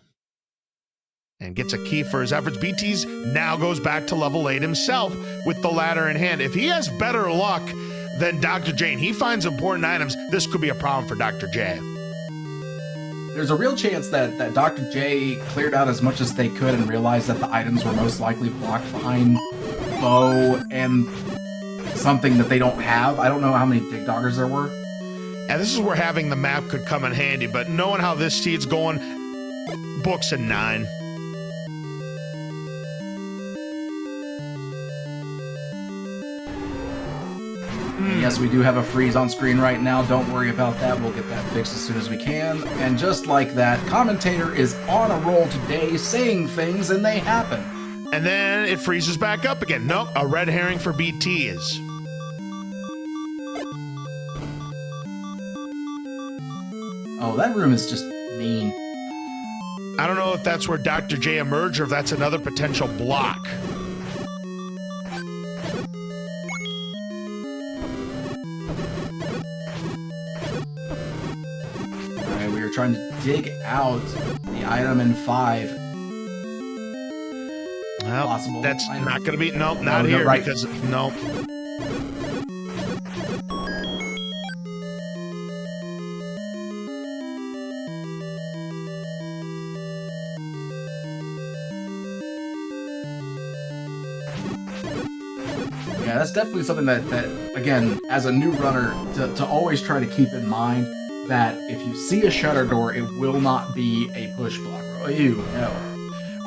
And gets a key for his efforts. beeTeas now goes back to level 8 himself with the ladder in hand. If he has better luck than Dr. J and he finds important items, this could be a problem for Dr. J. There's a real chance that Dr. J cleared out as much as they could and realized that the items were most likely blocked behind bow and something that they don't have. I don't know how many dig doggers there were. And this is where having the map could come in handy, but knowing how this seed's going, books a 9. Yes, we do have a freeze on screen right now. Don't worry about that. We'll get that fixed as soon as we can. And just like that, commentator is on a roll today, saying things and they happen. And then it freezes back up again. Nope, a red herring for beeTeas. Oh, that room is just mean. I don't know if that's where Dr. J emerged or if that's another potential block. Alright, we are trying to dig out the item in 5. Well, possible. That's not going to be... Nope, not here. Right. Because, nope. Yeah, that's definitely something that again, as a new runner, to always try to keep in mind that if you see a shutter door, it will not be a push block. Ew, no.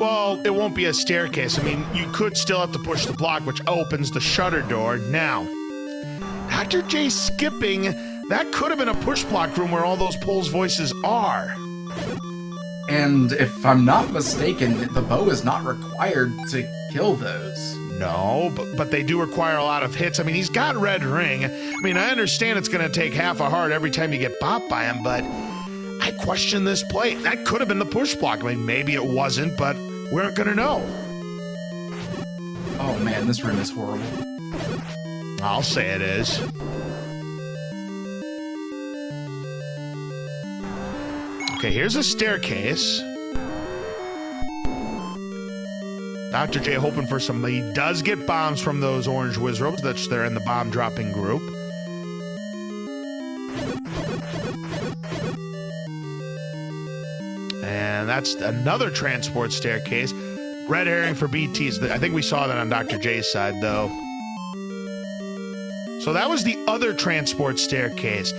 Well, it won't be a staircase. I mean, you could still have to push the block, which opens the shutter door. Now, Dr. J skipping, that could have been a push block room where all those Pols voices are. And if I'm not mistaken, the bow is not required to kill those. No, but they do require a lot of hits. I mean, he's got red ring. I mean, I understand it's going to take half a heart every time you get bopped by him, but I question this play. That could have been the push block. I mean, maybe it wasn't, but we aren't going to know. Oh man, this room is horrible. I'll say it is. Okay, here's a staircase. Dr. J hoping for some. He does get bombs from those orange wizards. They're in the bomb dropping group. And that's another transport staircase. Red herring for beeTeas. I think we saw that on Dr. J's side, though. So that was the other transport staircase.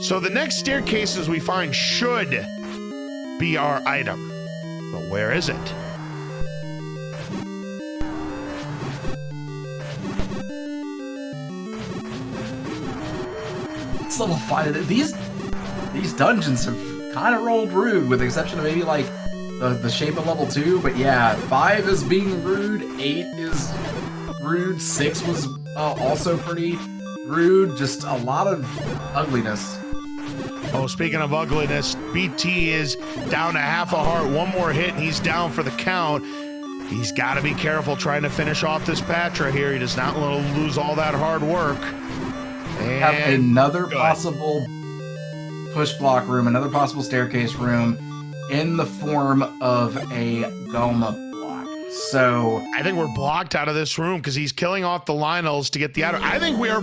So the next staircases we find should be our item. But where is it? It's level 5. These dungeons have kind of rolled rude, with the exception of maybe like the shape of level 2. But yeah, 5 is being rude, 8 is rude, 6 was also pretty rude. Just a lot of ugliness. Oh, speaking of ugliness, BT is down to half a heart. One more hit and he's down for the count. He's got to be careful trying to finish off this Patra here. He does not want to lose all that hard work. And have another possible push block room, another possible staircase room in the form of a Goma block. So I think we're blocked out of this room because he's killing off the Lionels to get the item. I think we are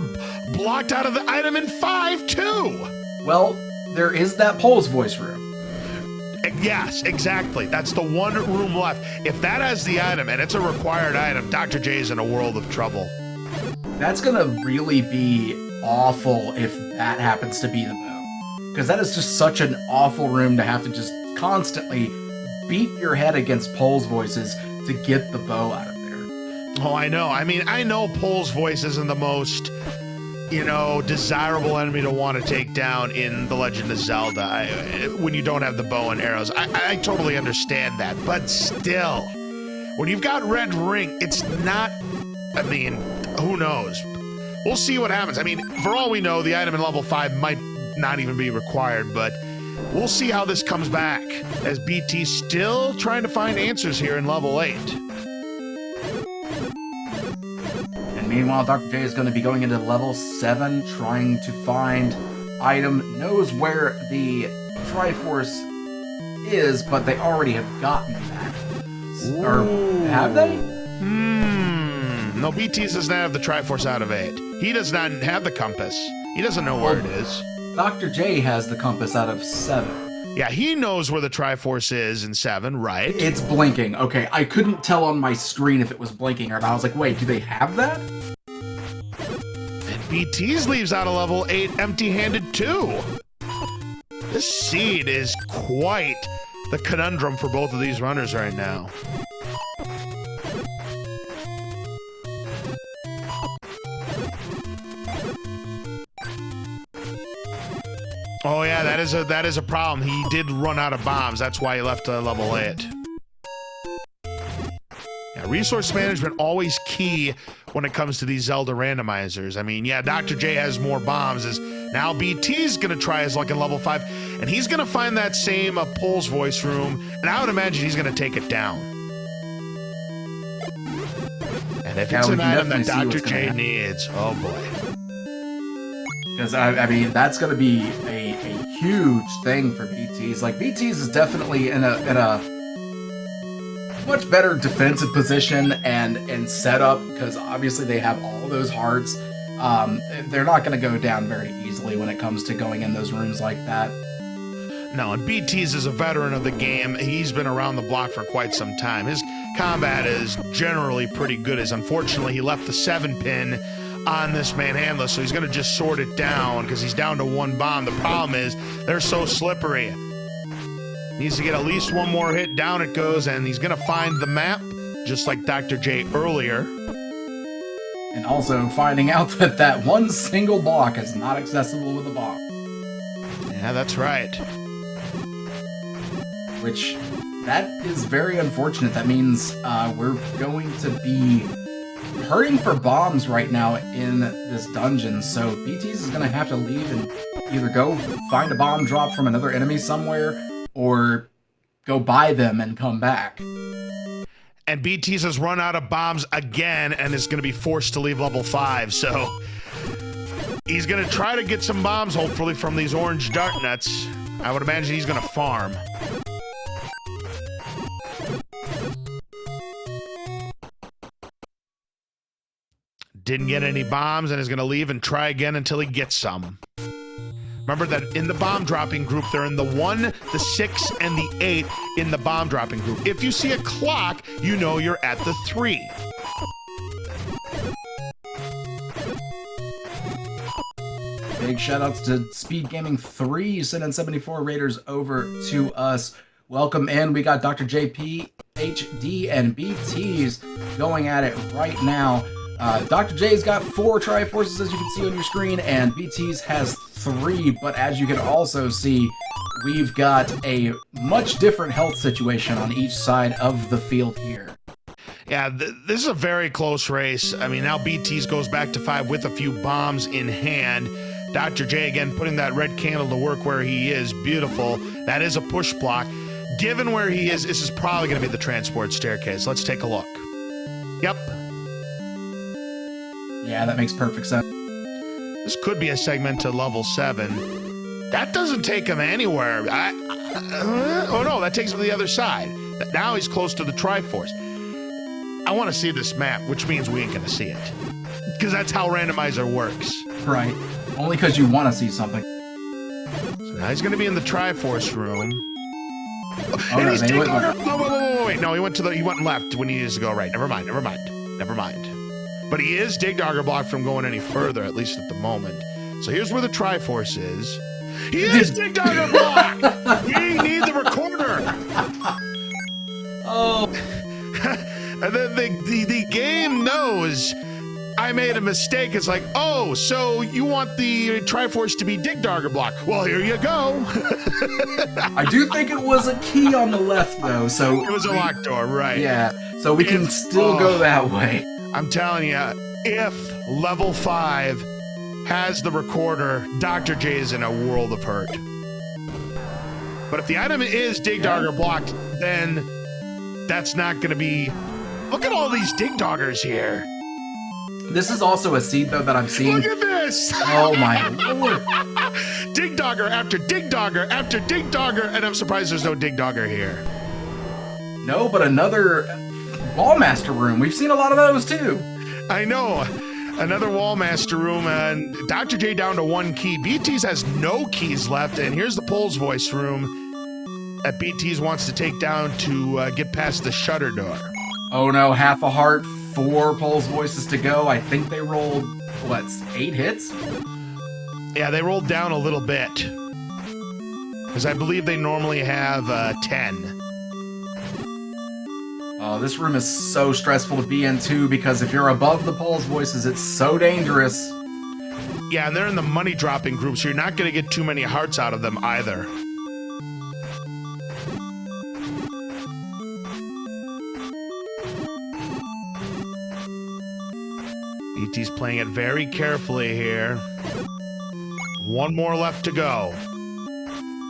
blocked out of the item in 5 too. Well, there is that Pols voice room. Yes, exactly. That's the one room left. If that has the item and it's a required item, Dr. J is in a world of trouble. That's gonna really be awful if that happens to be the bow, because that is just such an awful room to have to just constantly beat your head against Pols voices to get the bow out of there. Oh, I know. I mean, I know Pols voice isn't the most, desirable enemy to want to take down in The Legend of Zelda when you don't have the bow and arrows. I totally understand that, but still, when you've got red ring, it's not, I mean, who knows? We'll see what happens. I mean, for all we know, the item in level 5 might not even be required, but we'll see how this comes back as BT's still trying to find answers here in level 8. And meanwhile, Dr. J is going to be going into level 7, trying to find item, knows where the Triforce is, but they already have gotten that. Or have they? No, BT's does not have the Triforce out of 8. He does not have the compass. He doesn't know where it is. Dr. J has the compass out of 7. Yeah, he knows where the Triforce is in 7, right? It's blinking. Okay, I couldn't tell on my screen if it was blinking or not. I was like, wait, do they have that? And BT's leaves out of level 8 empty-handed too. This seed is quite the conundrum for both of these runners right now. Oh yeah, that is a problem. He did run out of bombs. That's why he left level 8. Yeah, resource management always key when it comes to these Zelda randomizers. I mean, yeah, Dr. J has more bombs. Now BT's gonna try his luck in level 5, and he's gonna find that same Pols voice room, and I would imagine he's gonna take it down. And if it's an item that Dr. J needs, oh boy. Because, I mean, that's going to be a huge thing for BTs. Like, BTs is definitely in a much better defensive position and setup, because obviously they have all those hearts. They're not going to go down very easily when it comes to going in those rooms like that. No, and BT's is a veteran of the game. He's been around the block for quite some time. His combat is generally pretty good, as unfortunately he left the 7-pin on this manhandler, so he's going to just sort it down because he's down to 1 bomb. The problem is they're so slippery. Needs to get at least one more hit. Down it goes, and he's gonna find the map, just like Dr. J earlier. And also finding out that that one single block is not accessible with a bomb. Yeah, that's right. Which, that is very unfortunate. That means we're going to be hurting for bombs right now in this dungeon. So beeTeas is going to have to leave and either go find a bomb drop from another enemy somewhere or go buy them and come back. And beeTeas has run out of bombs again and is going to be forced to leave level 5. So he's going to try to get some bombs, hopefully, from these orange dart nuts. I would imagine he's going to farm. Didn't get any bombs and is going to leave and try again until he gets some. Remember that in the bomb dropping group, they're in the 1, the 6, and the 8 in the bomb dropping group. If you see a clock, you know you're at the 3. Big shoutouts to SpeedGaming 3 sending 74 raiders over to us. Welcome in. We got Dr. JayphD and beeTeas going at it right now. Dr. J's got 4 Triforces, as you can see on your screen, and beeTeas has 3, but as you can also see, we've got a much different health situation on each side of the field here. Yeah, this is a very close race. I mean, now beeTeas goes back to 5 with a few bombs in hand. Dr. J, again, putting that red candle to work where he is. Beautiful. That is a push block. Given where he is, this is probably going to be the transport staircase. Let's take a look. Yep. Yeah, that makes perfect sense. This could be a segment to level 7. That doesn't take him anywhere. Oh no, that takes him to the other side. Now he's close to the Triforce. I want to see this map, which means we ain't gonna see it. Because that's how Randomizer works. Right. Only because you want to see something. So now he's gonna be in the Triforce room. Oh, and no, he's they went wait. No, he went left when he needs to go right. Never mind. But he is Dig Dogger blocked from going any further, at least at the moment. So here's where the Triforce is. He is Dig Dogger blocked! We need the recorder! Oh. And then the game knows I made a mistake. It's like, oh, so you want the Triforce to be Dig Dogger block. Well, here you go. I do think it was a key on the left, though, so... It was a locked door, right. Yeah, so we can still go that way. I'm telling you, if level 5 has the recorder, Dr. J is in a world of hurt. But if the item is Dig Dogger blocked, then that's not going to be... Look at all these Dig Doggers here. This is also a seed, though, that I'm seeing. Look at this! Oh, my lord. Dig Dogger after Dig Dogger after Dig Dogger, and I'm surprised there's no Dig Dogger here. No, but another Wallmaster room. We've seen a lot of those, too. I know. Another Wallmaster room, and Dr. J down to 1 key. beeTeas has no keys left, and here's the Pole's Voice room that beeTeas wants to take down to get past the shutter door. Oh no, half a heart, 4 Pole's Voices to go. I think they rolled, what, 8 hits? Yeah, they rolled down a little bit. Because I believe they normally have 10. Oh, this room is so stressful to be in, too, because if you're above the Pole's Voices, it's so dangerous. Yeah, and they're in the money dropping group, so you're not going to get too many hearts out of them either. beeTeas playing it very carefully here. 1 more left to go.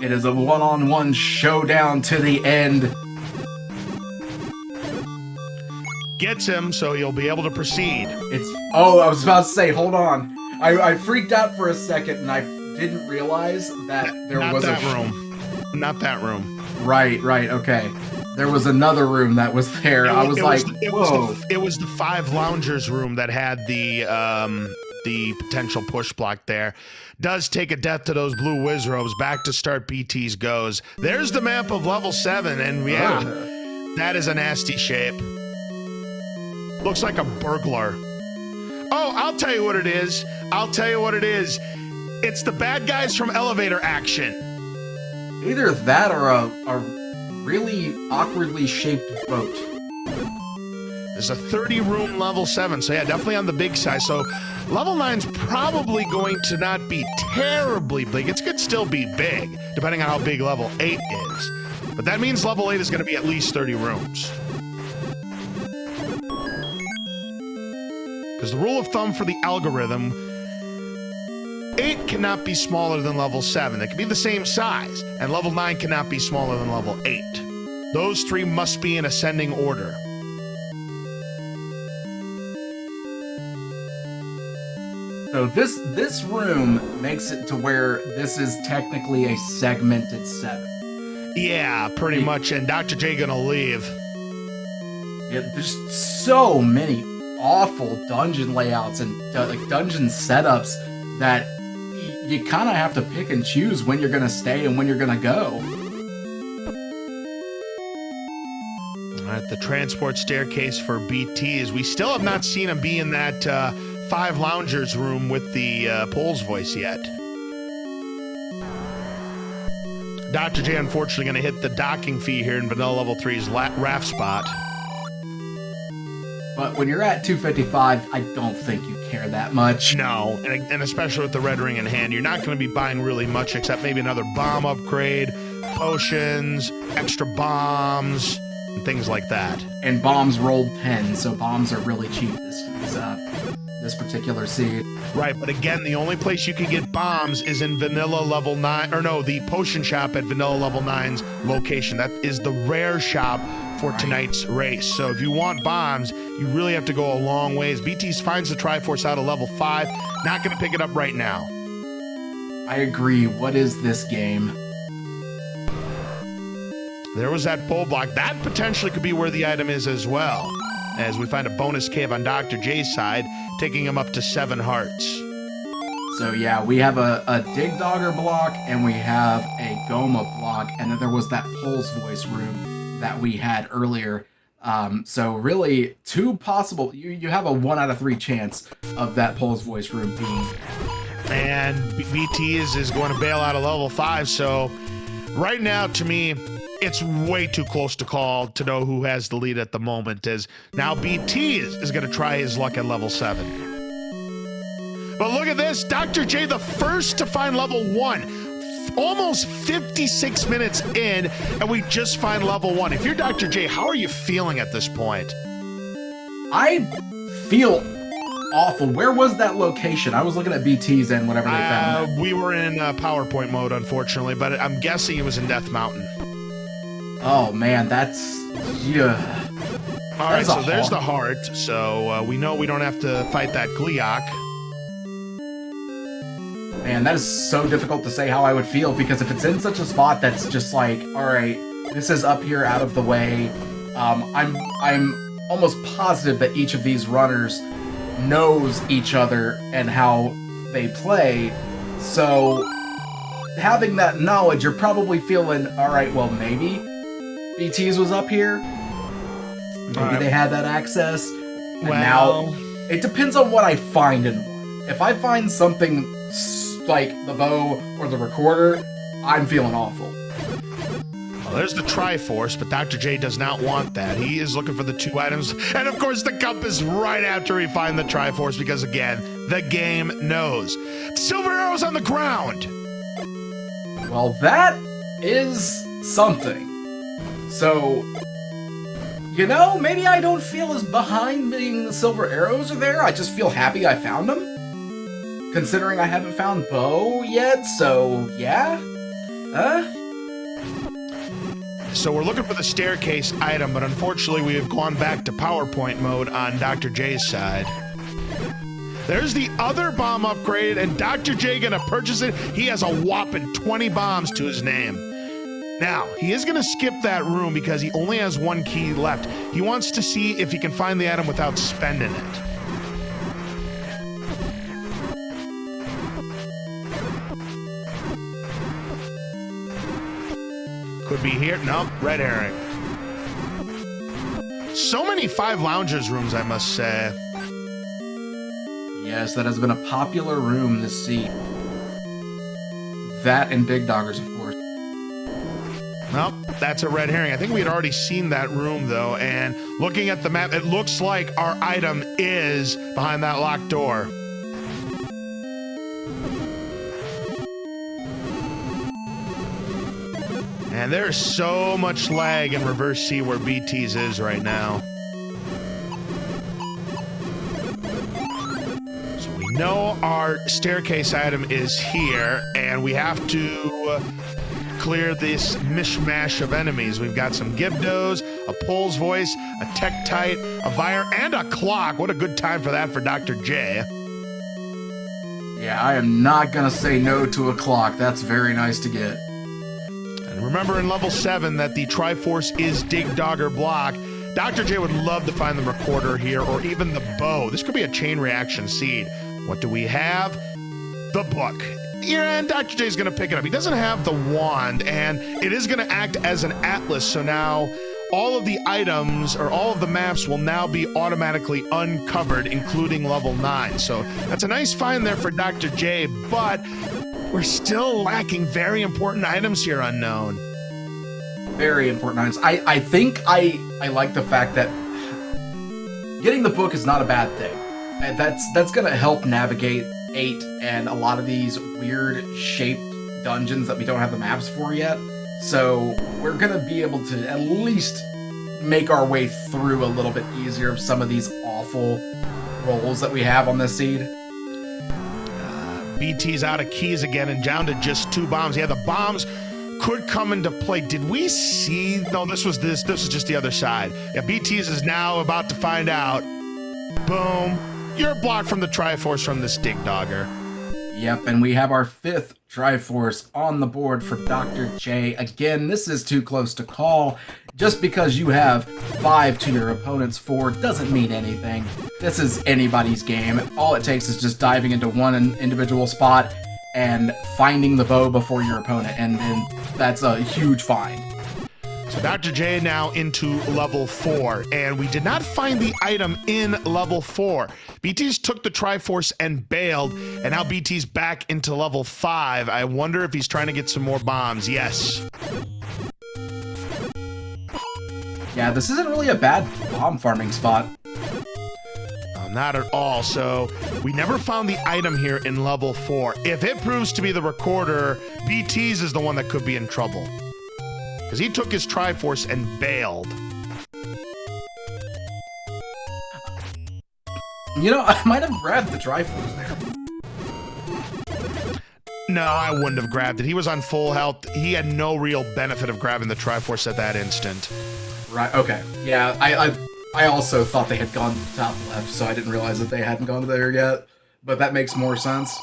It is a one-on-one showdown to the end. Gets him, so he'll be able to proceed. Oh, I was about to say, hold on. I freaked out for a second, and I didn't realize that there was Not that room. Not that room. Right, okay. There was another room that was there. I was like, whoa. It was the 5 loungers room that had the potential push block there. Does take a death to those blue whiz robes. Back to start beeTeas goes. There's the map of level 7, and yeah, that is a nasty shape. Looks like a burglar. Oh, I'll tell you what it is. It's the bad guys from Elevator Action. Either that or a really awkwardly shaped boat. There's a 30-room level 7, so yeah, definitely on the big size. So level 9's probably going to not be terribly big. It could still be big, depending on how big level 8 is. But that means level 8 is going to be at least 30 rooms. Because the rule of thumb for the algorithm, 8 cannot be smaller than level 7. They can be the same size, and level 9 cannot be smaller than level 8. Those three must be in ascending order. So this room makes it to where this is technically a segmented 7. Yeah, pretty much, and Dr. J gonna leave. Yeah, there's so many awful dungeon layouts and like dungeon setups that you kind of have to pick and choose when you're gonna stay and when you're gonna go. All right, the transport staircase for beeTeas. We still have not seen him be in that 5 loungers room with the Pole's voice yet. Dr. J unfortunately going to hit the docking fee here in vanilla level 3's raft spot. But when you're at 255, I don't think you care that much. No, and especially with the red ring in hand, you're not going to be buying really much except maybe another bomb upgrade, potions, extra bombs, and things like that. And bombs rolled 10, so bombs are really cheap this particular seed. Right, but again, the only place you can get bombs is in vanilla level 9, or no, the potion shop at vanilla level 9's location. That is the rare shop for tonight's race. So if you want bombs, you really have to go a long ways. beeTeas finds the Triforce out of level 5. Not going to pick it up right now. I agree. What is this game? There was that pole block. That potentially could be where the item is as well, as we find a bonus cave on Dr. J's side, taking him up to 7 hearts. So yeah, we have a Dig Dogger block, and we have a Goma block, and then there was that Pole's voice room that we had earlier. So really, 2 possible, you have a 1 out of 3 chance of that Pole's voice room being there. And beeTeas is going to bail out of level 5, so right now, to me, it's way too close to call to know who has the lead at the moment, as now beeTeas is going to try his luck at level 7. But look at this, Dr. J, the first to find level 1. Almost 56 minutes in, and we just find level 1. If you're Dr. J, how are you feeling at this point? I feel awful. Where was that location? I was looking at beeTeas and whatever they found. We were in PowerPoint mode, unfortunately, but I'm guessing it was in Death Mountain. Oh man, that's yeah. All right, so there's the heart. So we know we don't have to fight that Gleeok. Man, that is so difficult to say how I would feel, because if it's in such a spot that's just like, all right, this is up here out of the way. I'm almost positive that each of these runners knows each other and how they play. So having that knowledge, you're probably feeling, all right, well, maybe beeTeas was up here. Maybe they had that access. And now it depends on what I find in one. If I find something like the bow or the recorder, I'm feeling awful. Well, there's the Triforce, but Dr. J does not want that. He is looking for the 2 items, and of course the compass right after we find the Triforce, because again, the game knows. Silver arrows on the ground! Well, that is something. So, you know, maybe I don't feel as behind being the silver arrows are there. I just feel happy I found them. Considering I haven't found Bo yet, so yeah. So we're looking for the staircase item, but unfortunately we have gone back to PowerPoint mode on Dr. J's side. There's the other bomb upgrade, and Dr. J gonna purchase it. He has a whopping 20 bombs to his name. Now, he is gonna skip that room because he only has 1 key left. He wants to see if he can find the item without spending it. Could be here. Nope, red herring. So many 5 loungers rooms, I must say. Yes, that has been a popular room this season. That and Big Doggers, of course. Well, that's a red herring. I think we had already seen that room, though, and looking at the map, it looks like our item is behind that locked door. And there's so much lag in Reverse C where beeTeas is right now. So we know our staircase item is here, and we have to clear this mishmash of enemies. We've got some Gibdos, a Pole's Voice, a Tektite, a Vire, and a Clock. What a good time for that for Dr. J. Yeah, I am not gonna say no to a clock. That's very nice to get. And remember in level 7 that the Triforce is Dig, Dogger, Block. Dr. J would love to find the recorder here, or even the bow. This could be a chain reaction seed. What do we have? The book. Yeah, and Dr. J is going to pick it up. He doesn't have the wand, and it is going to act as an atlas, so now all of the items, or all of the maps, will now be automatically uncovered, including level 9. So that's a nice find there for Dr. J, but we're still lacking very important items here, Unknown. Very important items. I think I like the fact that getting the book is not a bad thing. And that's going to help navigate 8 and a lot of these weird shaped dungeons that we don't have the maps for yet. So we're going to be able to at least make our way through a little bit easier of some of these awful rolls that we have on this seed. beeTeas out of keys again and down to just 2 bombs. Yeah, the bombs could come into play. Did we see? No, this was just the other side. Yeah, beeTeas is now about to find out. Boom. You're blocked from the Triforce from this Dig Dogger. Yep, and we have our 5th Triforce on the board for Dr. J. Again, this is too close to call. Just because you have 5 to your opponent's 4 doesn't mean anything. This is anybody's game. All it takes is just diving into one individual spot and finding the bow before your opponent, and then that's a huge find. So Dr. J now into level 4, and we did not find the item in level 4. beeTeas took the Triforce and bailed, and now beeTeas back into level 5. I wonder if he's trying to get some more bombs. Yes. Yeah, this isn't really a bad bomb farming spot. Not at all. So we never found the item here in level 4. If it proves to be the recorder, beeTeas is the one that could be in trouble, because he took his Triforce and bailed. You know, I might have grabbed the Triforce there. No, I wouldn't have grabbed it. He was on full health. He had no real benefit of grabbing the Triforce at that instant. Right, okay. Yeah, I also thought they had gone top left, so I didn't realize that they hadn't gone there yet. But that makes more sense.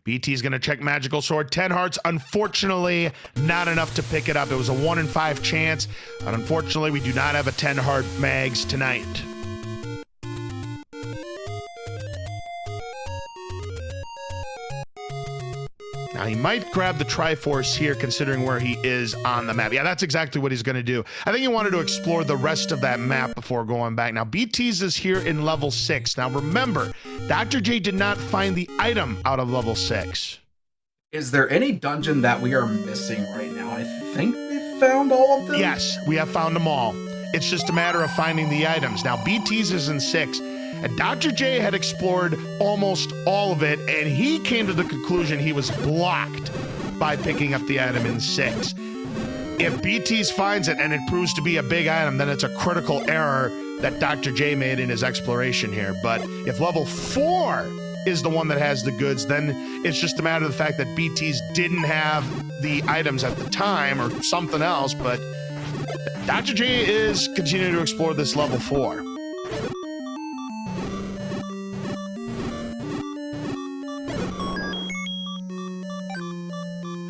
beeTeas gonna check Magical Sword. 10 hearts, unfortunately, not enough to pick it up. It was a 1 in 5 chance, and unfortunately, we do not have a 10 heart mags tonight. Now, he might grab the Triforce here, considering where he is on the map. Yeah, that's exactly what he's going to do. I think he wanted to explore the rest of that map before going back. Now, beeTeas is here in level 6. Now, remember, Dr. J did not find the item out of level 6. Is there any dungeon that we are missing right now? I think we found all of them? Yes, we have found them all. It's just a matter of finding the items. Now, beeTeas is in 6. And Dr. J had explored almost all of it, and he came to the conclusion he was blocked by picking up the item in 6. If beeTeas finds it and it proves to be a big item, then it's a critical error that Dr. J made in his exploration here. But if level 4 is the one that has the goods, then it's just a matter of the fact that beeTeas didn't have the items at the time or something else. But Dr. J is continuing to explore this level 4.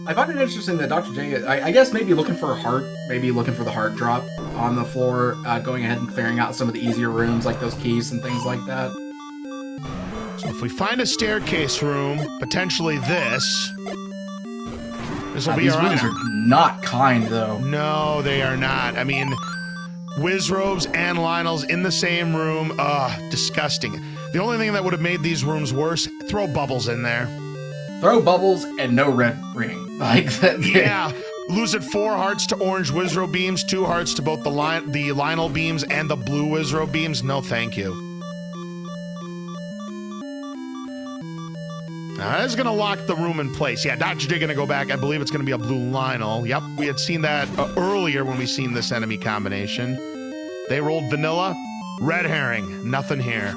I find it interesting that Dr. J, I guess maybe looking for a heart, maybe looking for the heart drop on the floor, going ahead and clearing out some of the easier rooms like those keys and things like that. So if we find a staircase room, potentially this will be these our rooms item. are not kind, though. No, they are not. I mean, Wizrobes and Lionel's in the same room. Disgusting. The only thing that would have made these rooms worse, throw bubbles in there. Throw bubbles and no red ring. Like that. Yeah, Losing 4 hearts to orange Wizro beams, 2 hearts to both the Lionel beams and the blue Wizro beams. No, thank you. This is going to lock the room in place. Yeah, Dr. J going to go back. I believe it's going to be a blue Lionel. Yep, we had seen that earlier when we seen this enemy combination. They rolled vanilla. Red herring. Nothing here.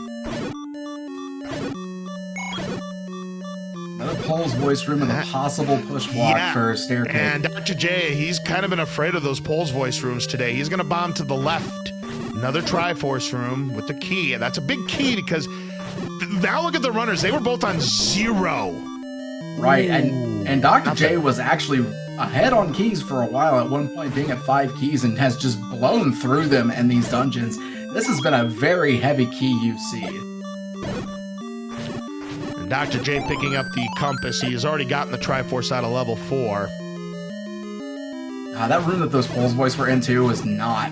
Another Paul's voice room and a possible push block for a staircase. And Dr. J, he's kind of been afraid of those Paul's voice rooms today. He's going to bomb to the left. Another Triforce room with the key. And that's a big key because now look at the runners. They were both on 0. Right, and Dr. J was actually ahead on keys for a while, at one point being at 5 keys, and has just blown through them in these dungeons. This has been a very heavy key UC. And Dr. J picking up the compass. He has already gotten the Triforce out of level 4. That room that those Paul's voice were into was not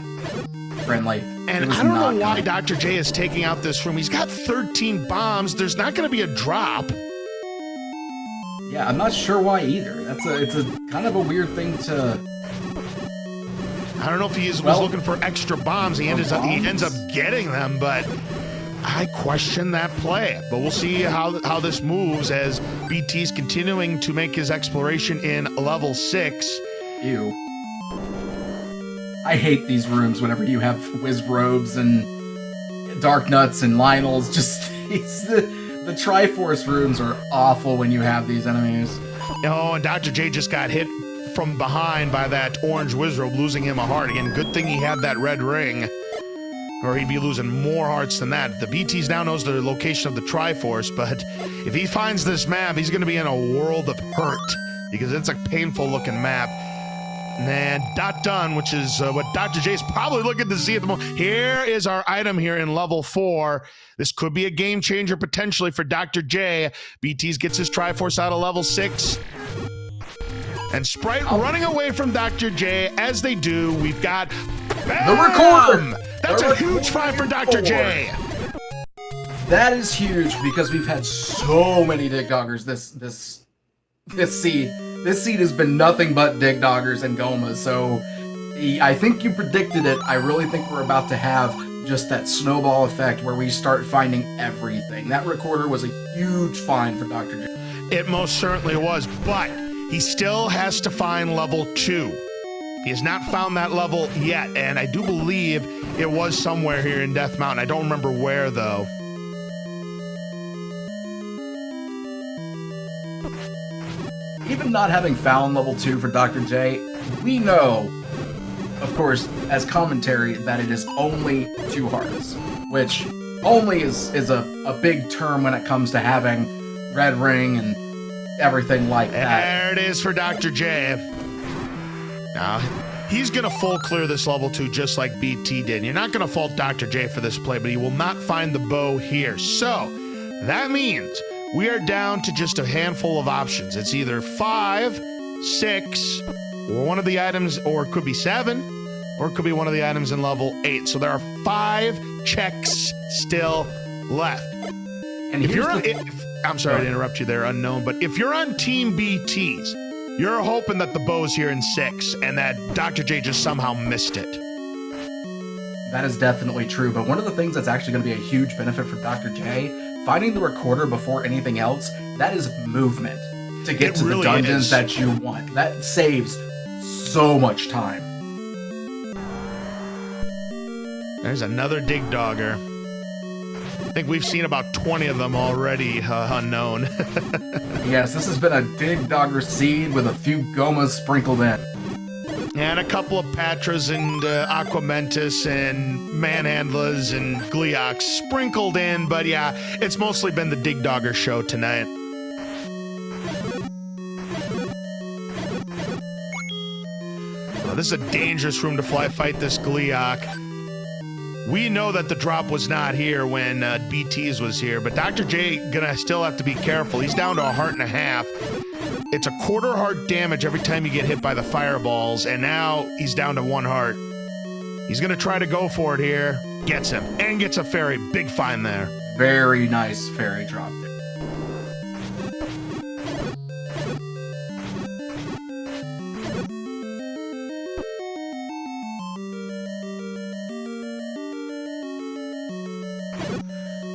friendly. And I don't know why Dr. J is taking out this room. He's got 13 bombs. There's not going to be a drop. Yeah, I'm not sure why either. It's a kind of a weird thing to. I don't know if he was looking for extra bombs. He ends up getting them, but I question that play. But we'll see how this moves as BT's continuing to make his exploration in level 6. Ew. I hate these rooms whenever you have whiz robes and dark nuts and Lionels. Just the Triforce rooms are awful when you have these enemies. Oh, and Dr. J just got hit from behind by that orange Wizrobe, losing him a heart. Again, good thing he had that red ring, or he'd be losing more hearts than that. The BTs now knows the location of the Triforce, but if he finds this map, he's going to be in a world of hurt because it's a painful looking map. And dot done, which is what Dr. J is probably looking to see at the moment. Here is our item here in level 4. This could be a game changer potentially for Dr. J. BT's gets his Triforce out of level 6. And Sprite running away from Dr. J. As they do, we've got the recorder. That's a huge find for Dr. J. That is huge because we've had so many Dig Doggers this seed. This seed has been nothing but Dig Doggers and Gomas, so I think you predicted it. I really think we're about to have just that snowball effect where we start finding everything. That recorder was a huge find for Dr. J. It most certainly was, but he still has to find level 2. He has not found that level yet, and I do believe it was somewhere here in Death Mountain. I don't remember where, though. Even not having found level 2 for Dr. J, we know, of course, as commentary, that it is only 2 hearts, which only is a big term when it comes to having red ring and everything like that. There it is for Dr. J. Now, he's going to full clear this level 2 just like BT did. You're not going to fault Dr. J for this play, but he will not find the bow here. So, that means we are down to just a handful of options. It's either 5, 6, or one of the items, or it could be 7, or it could be one of the items in level 8. So there are 5 checks still left. And if you're I'm sorry to interrupt you there, Unknown, but if you're on Team BTs, you're hoping that the bow's here in 6 and that Dr. J just somehow missed it. That is definitely true, but one of the things that's actually going to be a huge benefit for Dr. J, finding the recorder before anything else, that is movement to get to the dungeons that you want. That saves so much time. There's another Dig Dogger. I think we've seen about 20 of them already, Unknown. Yes, this has been a Dig Dogger seed with a few Gomas sprinkled in. And a couple of Patras and Aquamentus and Manhandlas and Gleox sprinkled in, but yeah, it's mostly been the Dig Dogger show tonight. Well, this is a dangerous room to fight this Gleoc. We know that the drop was not here when BT's was here, but Dr. J gonna still have to be careful. He's down to 1.5 hearts. It's a 1/4 heart damage every time you get hit by the fireballs, and now he's down to 1 heart. He's gonna try to go for it here. Gets him, and gets a fairy. Big find there. Very nice fairy drop there.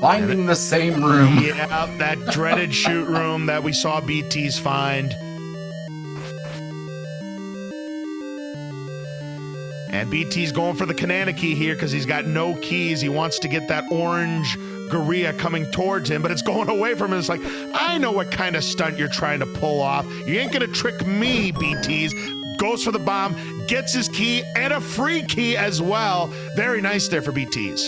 Finding the same room. Yeah, that dreaded shoot room that we saw beeTeas find. And beeTeas going for the Kanana key here because he's got no keys. He wants to get that orange Gorilla coming towards him, but it's going away from him. It's like, I know what kind of stunt you're trying to pull off. You ain't gonna trick me, beeTeas. Goes for the bomb, gets his key, and a free key as well. Very nice there for beeTeas.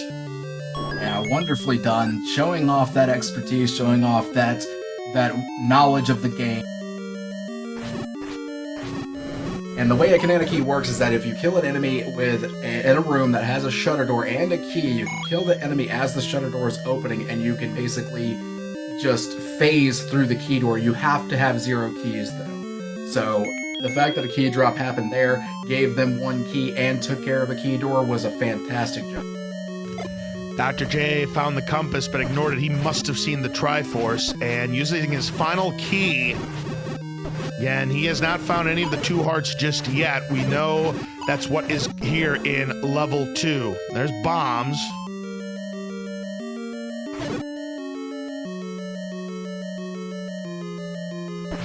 Yeah, wonderfully done. Showing off that expertise, showing off that knowledge of the game. And the way a Kanana key works is that if you kill an enemy in a room that has a shutter door and a key, you can kill the enemy as the shutter door is opening, and you can basically just phase through the key door. You have to have 0 keys, though. So the fact that a key drop happened there, gave them 1 key, and took care of a key door was a fantastic job. Dr. J found the compass, but ignored it. He must have seen the Triforce, and using his final key... Yeah, and he has not found any of the 2 hearts just yet. We know that's what is here in level 2. There's bombs.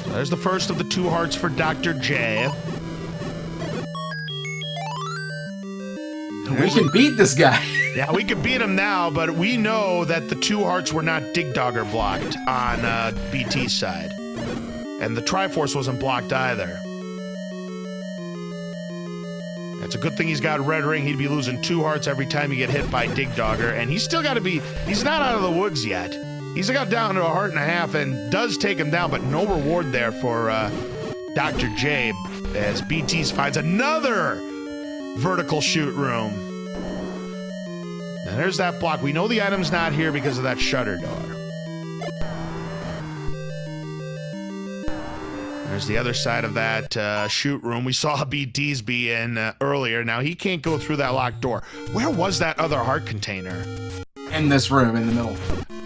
So there's the first of the 2 hearts for Dr. J. We can beat this guy. Yeah, we can beat him now, but we know that the 2 hearts were not Dig Dogger blocked on BT's side. And the Triforce wasn't blocked either. It's a good thing he's got Red Ring. He'd be losing 2 hearts every time he get hit by Dig Dogger. And he's still got to be... He's not out of the woods yet. He's got down to 1.5 hearts and does take him down, but no reward there for Dr. J as beeTeas finds another vertical shoot room. Now there's that block. We know the item's not here because of that shutter door. There's the other side of that shoot room. We saw beeTeas be in earlier. Now he can't go through that locked door. Where was that other heart container? In this room, in the middle.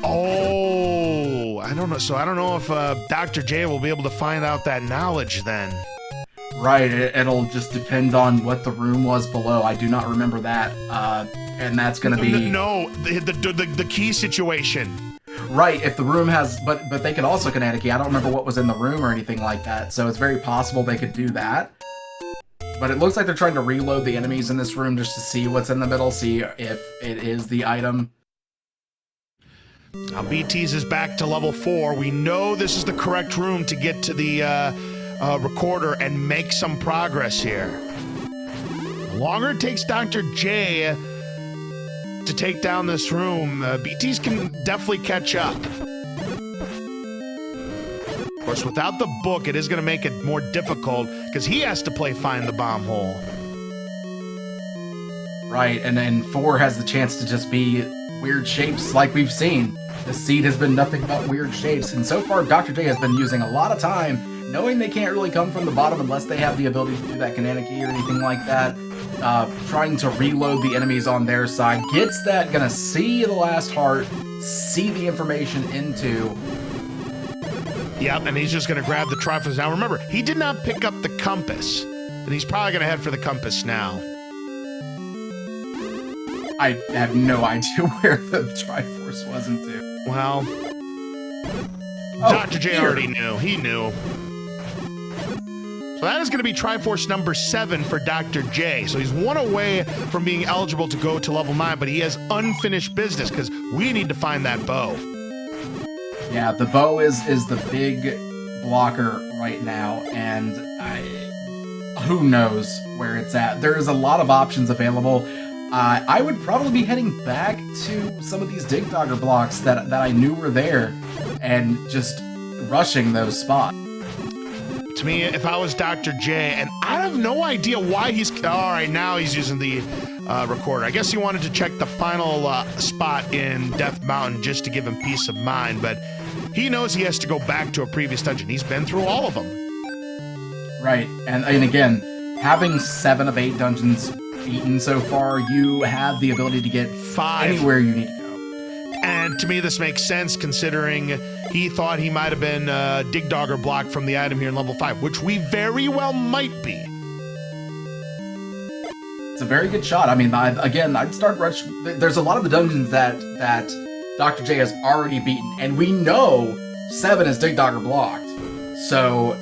Oh, I don't know. So I don't know if Dr. J will be able to find out that knowledge then. Right, it'll just depend on what the room was below. I do not remember that. And that's going to be... No, the key situation. Right, if the room has... But they could also kinetic key. I don't remember what was in the room or anything like that, so it's very possible they could do that. But it looks like they're trying to reload the enemies in this room just to see what's in the middle, see if it is the item. Now beeTeas is back to level 4. We know this is the correct room to get to the recorder and make some progress here. The longer it takes Dr. J to take down this room, beeTeas can definitely catch up. Of course, without the book, it is going to make it more difficult because he has to play Find the Bomb Hole. Right, and then 4 has the chance to just be weird shapes like we've seen. The seed has been nothing but weird shapes, and so far Dr. J has been using a lot of time knowing they can't really come from the bottom unless they have the ability to do that kinetic key or anything like that. Trying to reload the enemies on their side. Gets that, gonna see the last heart, see the information into. Yep, and he's just gonna grab the Triforce. Now remember, he did not pick up the compass, and he's probably gonna head for the compass now. I have no idea where the Triforce was into. Well, Dr. J already knew. He knew. So that is going to be Triforce number 7 for Dr. J. So he's 1 away from being eligible to go to level 9, but he has unfinished business because we need to find that bow. Yeah, the bow is the big blocker right now, and who knows where it's at. There's a lot of options available. I would probably be heading back to some of these Dig Dogger blocks that I knew were there and just rushing those spots. To me, if I was Dr. J, and I have no idea why he's... All right, now he's using the recorder. I guess he wanted to check the final spot in Death Mountain just to give him peace of mind, but he knows he has to go back to a previous dungeon. He's been through all of them. Right, and again, having 7 of 8 dungeons beaten so far, you have the ability to get 5 anywhere you need to go. And to me, this makes sense considering he thought he might have been Dig Dogger blocked from the item here in level 5, which we very well might be. It's a very good shot. I mean, I'd start rush. There's a lot of the dungeons that Dr. J has already beaten, and we know 7 is Dig Dogger blocked. So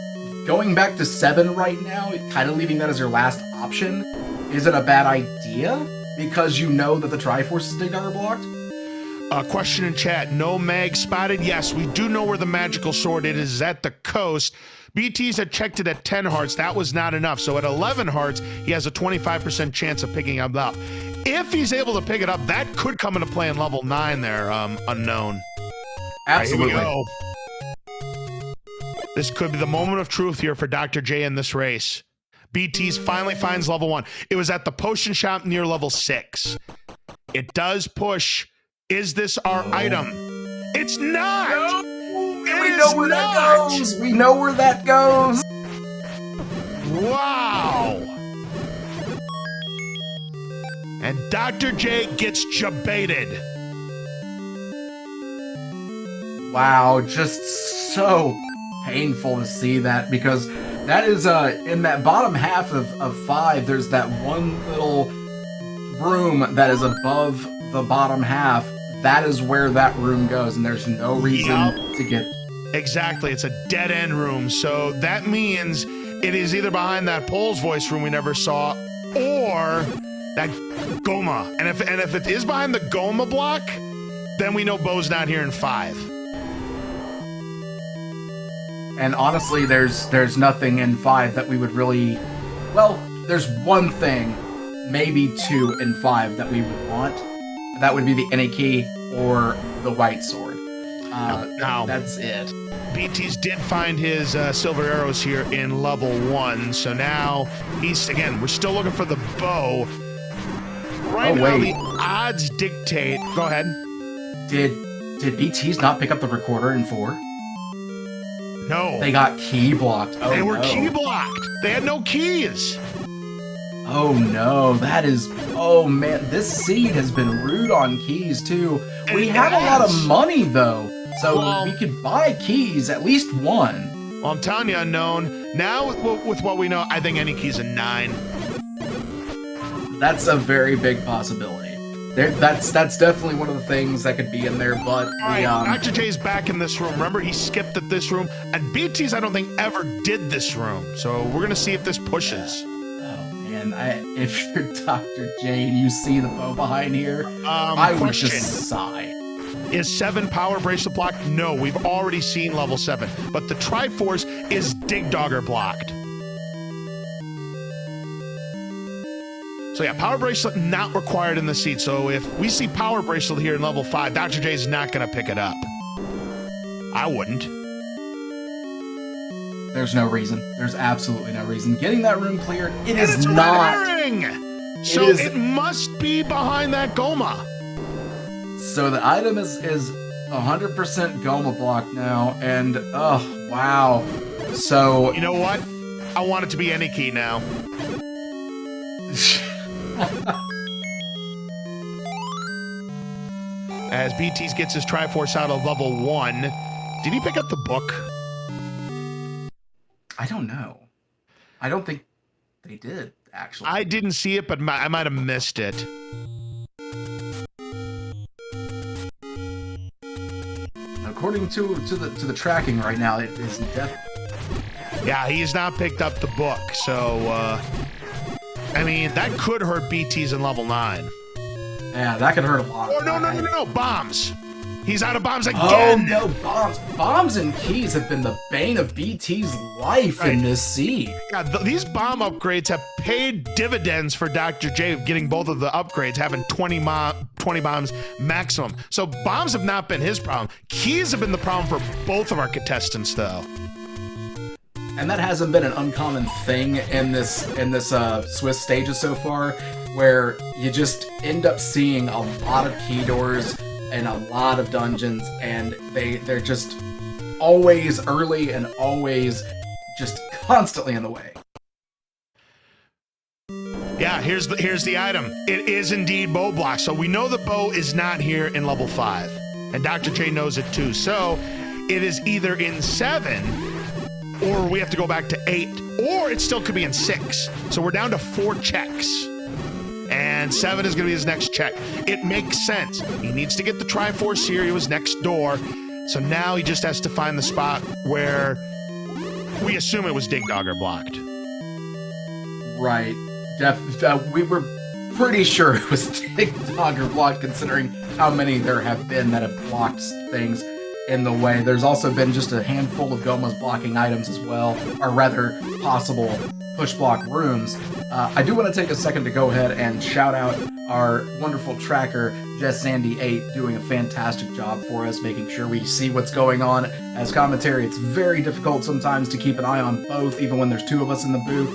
going back to 7 right now, kind of leaving that as your last option, isn't a bad idea, because you know that the Triforce is Dig Dogger blocked. Question in chat, no mag spotted? Yes, we do know where the magical sword is at the coast. beeTeas had checked it at 10 hearts. That was not enough. So at 11 hearts, he has a 25% chance of picking it up. If he's able to pick it up, that could come into play in level 9 there, unknown. Absolutely. Right, here we go. This could be the moment of truth here for Dr. J in this race. beeTeas finally finds level 1. It was at the potion shop near level 6. It does push. Is this our item? It's not! No. We know where that goes! We know where that goes! Wow! And Dr. J gets jebaited. Wow, just so painful to see that, because that is, in that bottom half of 5, there's that one little room that is above the bottom half. That is where that room goes, and there's no reason to get... Exactly, it's a dead-end room, so that means it is either behind that Pole's voice room we never saw, or that Goma. And if it is behind the Goma block, then we know Bo's not here in 5. And honestly, there's nothing in 5 that we would really... Well, there's one thing, maybe 2 in 5 that we would want. That would be the NA key or the white sword. Now, that's it. beeTeas did find his silver arrows here in level 1, so now he's, again, we're still looking for the bow. Right now, the odds dictate... Go ahead. Did beeTeas not pick up the recorder in 4? No. They got key blocked. Oh, they were no. key blocked. They had no keys. Oh no, that is... Oh man, this seed has been rude on keys too. We have a lot of money though, so we could buy keys, at least one. Well, I'm telling you, Unknown, now with what we know, I think any key's a 9. That's a very big possibility. That's definitely one of the things that could be in there, but... All right, Dr. J's back in this room. Remember, he skipped at this room, and beeTeas, I don't think, ever did this room, so we're going to see if this pushes. And if you're Dr. J and you see the bow behind here, I would just sigh. Is 7 power bracelet blocked? No, we've already seen level 7. But the Triforce is Dig Dogger blocked. So yeah, power bracelet not required in the seed. So if we see power bracelet here in level 5, Dr. J is not going to pick it up. I wouldn't. There's no reason. There's absolutely no reason. Getting that room cleared, it is not. So it must be behind that Goma. So the item is 100% Goma block now, and oh wow. So you know what? I want it to be any key now. As beeTeas gets his Triforce out of level 1, did he pick up the book? I don't know. I don't think they did, actually. I didn't see it, but I might have missed it. According to the tracking right now, it is definitely... Yeah, he's not picked up the book, so I mean, that could hurt beeTeas in level 9. Yeah, that could hurt a lot. Oh, no, bombs! He's out of bombs again! Oh, no, bombs. Bombs and keys have been the bane of beeTeas' life in this seed. Yeah, these bomb upgrades have paid dividends for Dr. J getting both of the upgrades, having 20 bombs maximum. So bombs have not been his problem. Keys have been the problem for both of our contestants, though. And that hasn't been an uncommon thing in this Swiss stages so far, where you just end up seeing a lot of key doors and a lot of dungeons, and they're just always early and always just constantly in the way. Yeah, here's the item. It is indeed bow block. So we know the bow is not here in level 5, and Dr. J knows it too. So it is either in 7, or we have to go back to 8, or it still could be in 6. So we're down to 4 checks. And and 7 is going to be his next check. It makes sense. He needs to get the Triforce here. He was next door. So now he just has to find the spot where we assume it was Dig Dogger blocked. Right. We were pretty sure it was Dig Dogger blocked, considering how many there have been that have blocked things in the way. There's also been just a handful of Gomas blocking items as well, or rather, possible push block rooms. I do want to take a second to go ahead and shout out our wonderful tracker, JessSandy8, doing a fantastic job for us, making sure we see what's going on as commentary. It's very difficult sometimes to keep an eye on both, even when there's 2 of us in the booth.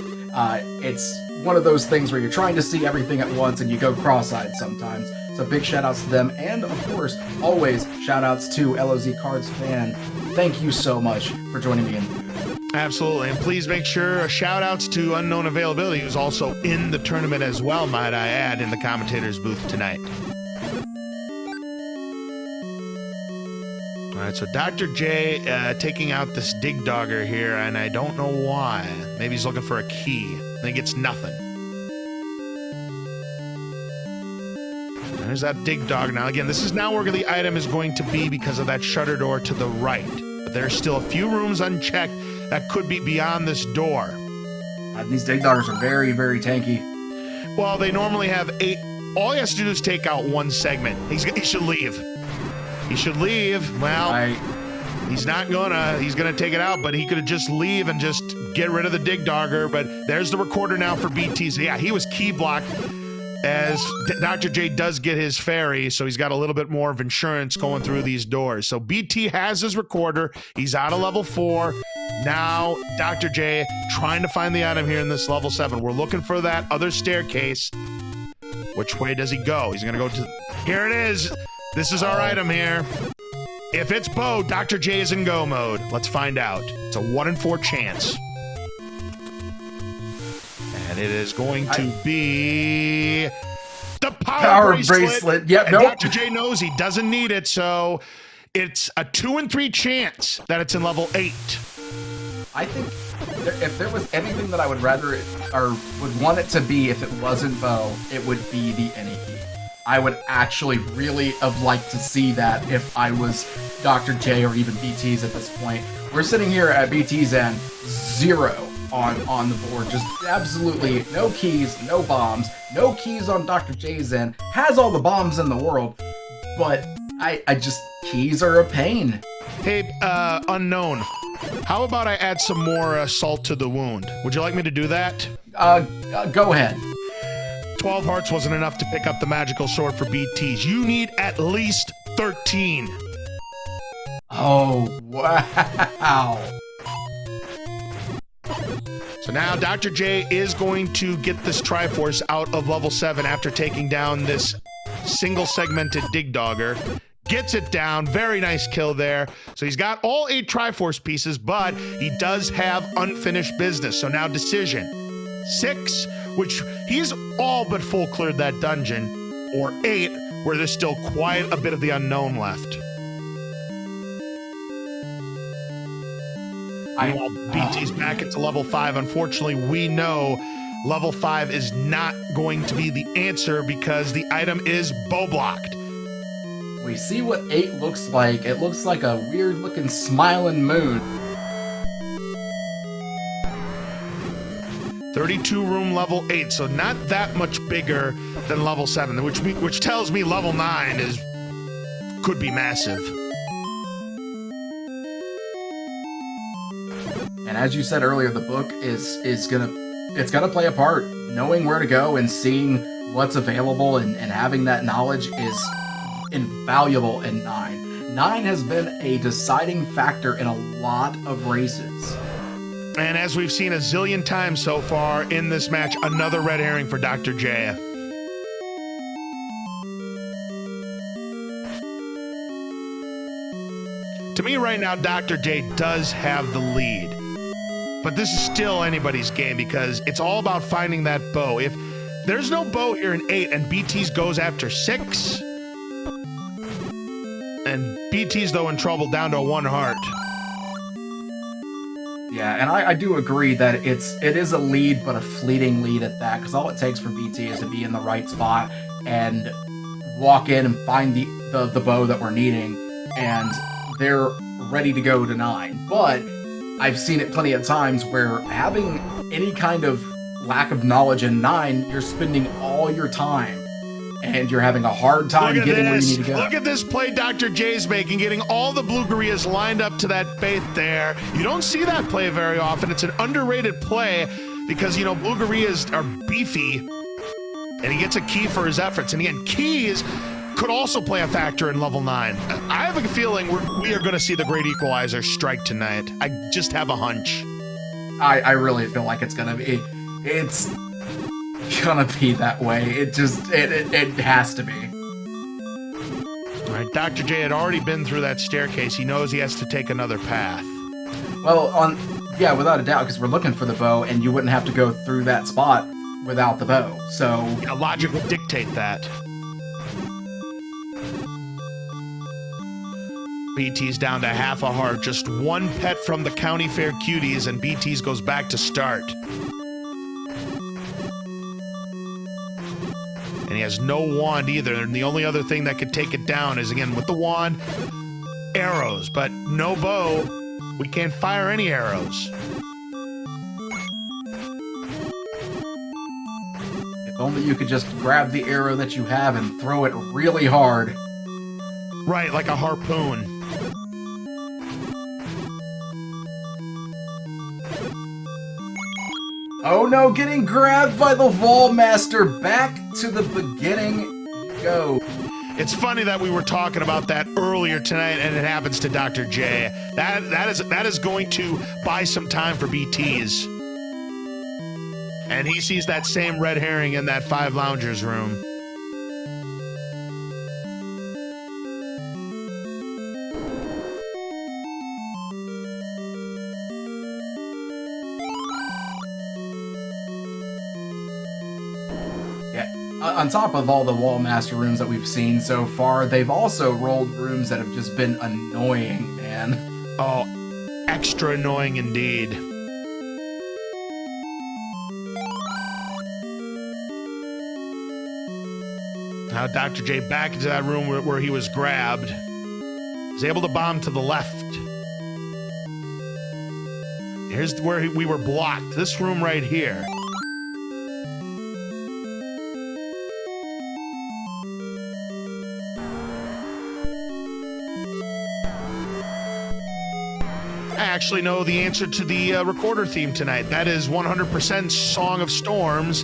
It's one of those things where you're trying to see everything at once and you go cross-eyed sometimes. So big shout-outs to them, and of course, always shout-outs to LOZ Cards fan. Thank you so much for joining me in the booth. Absolutely, and please make sure shout-outs to Unknown Availability, who's also in the tournament as well, might I add, in the commentator's booth tonight. All right, so Dr. J taking out this Dig Dogger here, and I don't know why. Maybe he's looking for a key, and he gets nothing. There's that Dig Dog. Now, again, this is now where the item is going to be because of that shutter door to the right. But there's still a few rooms unchecked that could be beyond this door. These Dig Doggers are very, very tanky. Well, they normally have 8. All he has to do is take out 1 segment. He should leave. He should leave. Well, he's not gonna. He's gonna take it out, but he could just leave and just get rid of the Dig Dogger. But there's the recorder now for beeTeas. Yeah, he was key blocked, as Dr. J does get his fairy, so he's got a little bit more of insurance going through these doors. So BT has his recorder. He's out of level 4. Now, Dr. J trying to find the item here in this level 7. We're looking for that other staircase. Which way does he go? He's going to go to... Here it is. This is our item here. If it's Bo, Dr. J is in go mode. Let's find out. It's a 1 in 4 chance. And it is going to be the power bracelet. Yep, and nope. Dr. J knows he doesn't need it, so it's a 2 in 3 chance that it's in level 8. I think if there was anything that I would rather or would want it to be if it wasn't Bo, it would be the any key. I would actually really have liked to see that if I was Dr. J or even beeTeas at this point. We're sitting here at beeTeas and 0 on the board. Just absolutely no keys, no bombs, no keys on Dr. J's end. Has all the bombs in the world, but I just, keys are a pain. Hey, Unknown, how about I add some more salt to the wound? Would you like me to do that? Go ahead. 12 hearts wasn't enough to pick up the magical sword for beeTeas. You need at least 13. Oh, wow. So now Dr. J is going to get this Triforce out of level 7 after taking down this single segmented Dig Dogger. Gets it down. Very nice kill there. So he's got all 8 Triforce pieces, but he does have unfinished business. So now decision. 6, which he's all but full cleared that dungeon, or 8, where there's still quite a bit of the unknown left. Meanwhile, BT's back into level 5. Unfortunately, we know level 5 is not going to be the answer because the item is bow blocked. We see what 8 looks like. It looks like a weird looking smiling moon. 32 room level 8, so not that much bigger than level 7, which tells me level 9 could be massive. And as you said earlier, the book is gonna play a part. Knowing where to go and seeing what's available and having that knowledge is invaluable in 9. 9 has been a deciding factor in a lot of races. And as we've seen a zillion times so far in this match, another red herring for Dr. J. To me right now, Dr. J does have the lead. But this is still anybody's game because it's all about finding that bow. If there's no bow here in 8 and BT's goes after 6, and BT's though in trouble down to 1 heart. Yeah, and I do agree that it is a lead, but a fleeting lead at that, because all it takes for BT is to be in the right spot and walk in and find the bow that we're needing, and they're ready to go to 9. But I've seen it plenty of times where having any kind of lack of knowledge in 9, you're spending all your time and you're having a hard time getting where you need to go. Look at this play Dr. J's making, getting all the blue gorillas lined up to that bait there. You don't see that play very often. It's an underrated play because, you know, blue gorillas are beefy, and he gets a key for his efforts. And again, keys could also play a factor in level 9. I have a feeling we are going to see the Great Equalizer strike tonight. I just have a hunch. I really feel like it's gonna be. It's gonna be that way. It has to be. All right, Dr. J had already been through that staircase. He knows he has to take another path. Well, yeah, without a doubt, because we're looking for the bow, and you wouldn't have to go through that spot without the bow. So yeah, logic would dictate that. BT's down to half a heart, just one pet from the county fair cuties, and BT's goes back to start. And he has no wand either, and the only other thing that could take it down is, again, with the wand, arrows, but no bow. We can't fire any arrows. If only you could just grab the arrow that you have and throw it really hard. Right, like a harpoon. Oh no, getting grabbed by the Wall Master. Back to the beginning you go. It's funny that we were talking about that earlier tonight, and it happens to Dr. J. That is going to buy some time for BTs. And he sees that same red herring in that 5 loungers room. On top of all the Wall Master rooms that we've seen so far, they've also rolled rooms that have just been annoying, man. Oh, extra annoying indeed. Now Dr. J back into that room where he was grabbed. He's able to bomb to the left. Here's where we were blocked. This room right here. I actually know the answer to the recorder theme tonight. That is 100% Song of Storms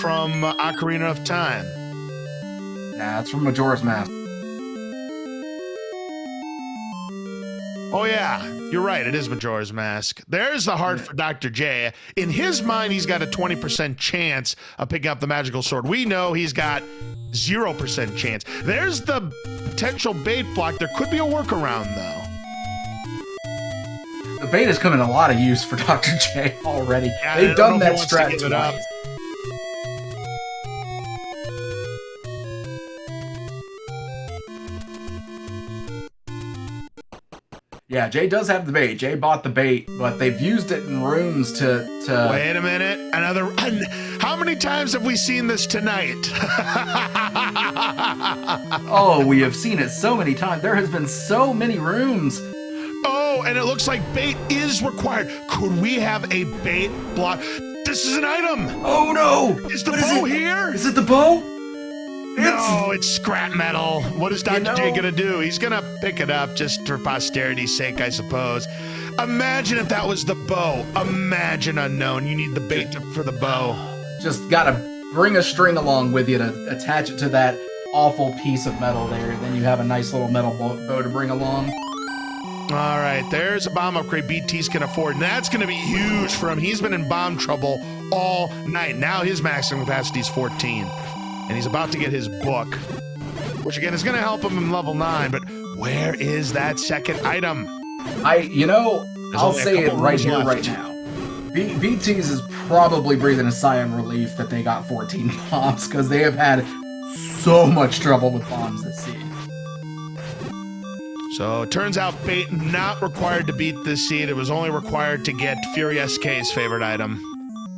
from Ocarina of Time. Nah, it's from Majora's Mask. Oh yeah, you're right. It is Majora's Mask. There's the heart for Dr. J. In his mind, he's got a 20% chance of picking up the magical sword. We know he's got 0% chance. There's the potential bait block. There could be a workaround, though. The bait has come in a lot of use for Dr. J already. Yeah, they've done that strat twice. Yeah, Jay does have the bait. Jay bought the bait, but they've used it in rooms to... Wait a minute. Another... How many times have we seen this tonight? Oh, we have seen it so many times. There has been so many rooms. Oh, and it looks like bait is required. Could we have a bait block? This is an item. Oh, no. Is the bow here? Is it the bow? No, it's scrap metal. What is Dr. J gonna do? He's gonna pick it up just for posterity's sake, I suppose. Imagine if that was the bow. Imagine, unknown. You need the bait for the bow. Just gotta bring a string along with you to attach it to that awful piece of metal there. Then you have a nice little metal bow to bring along. All right, there's a bomb upgrade BT's can afford, and that's going to be huge for him. He's been in bomb trouble all night. Now his maximum capacity is 14, and he's about to get his book, which again is going to help him in level 9, but where is that second item? I'll say it right here, right now. BT's is probably breathing a sigh of relief that they got 14 bombs, because they have had so much trouble with bombs this season. So it turns out bait not required to beat this seed. It was only required to get Fury SK's favorite item.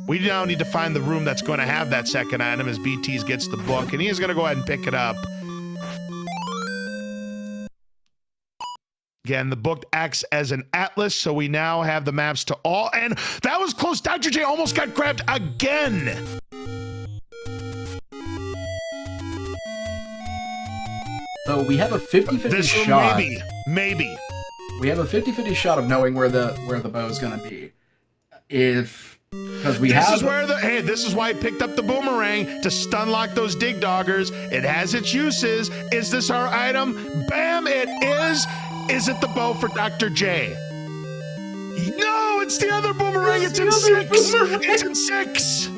We now need to find the room that's going to have that second item as beeTeas gets the book, and he is going to go ahead and pick it up. Again, the book acts as an atlas, so we now have the maps to all, and that was close. Dr. J almost got grabbed again. So we have a 50-50 shot. Maybe. We have a 50-50 shot of knowing where the bow is going to be. Because this is why I picked up the boomerang to stun lock those dig doggers. It has its uses. Is this our item? Bam, it is. Is it the bow for Dr. J? No, it's the other boomerang. It's in 6. It's in 6.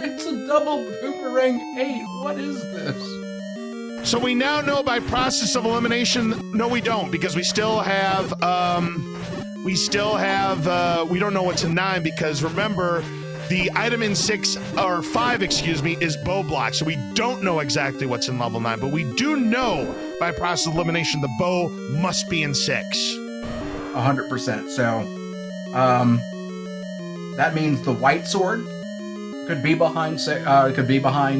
It's a double boomerang 8. What is this? So we now know by process of elimination. No, we don't, because we still have we don't know what's in 9, because remember, the item in 6 or 5, excuse me, is bow block. So we don't know exactly what's in level 9, but we do know by process of elimination the bow must be in 6. 100%. So that means the white sword could be behind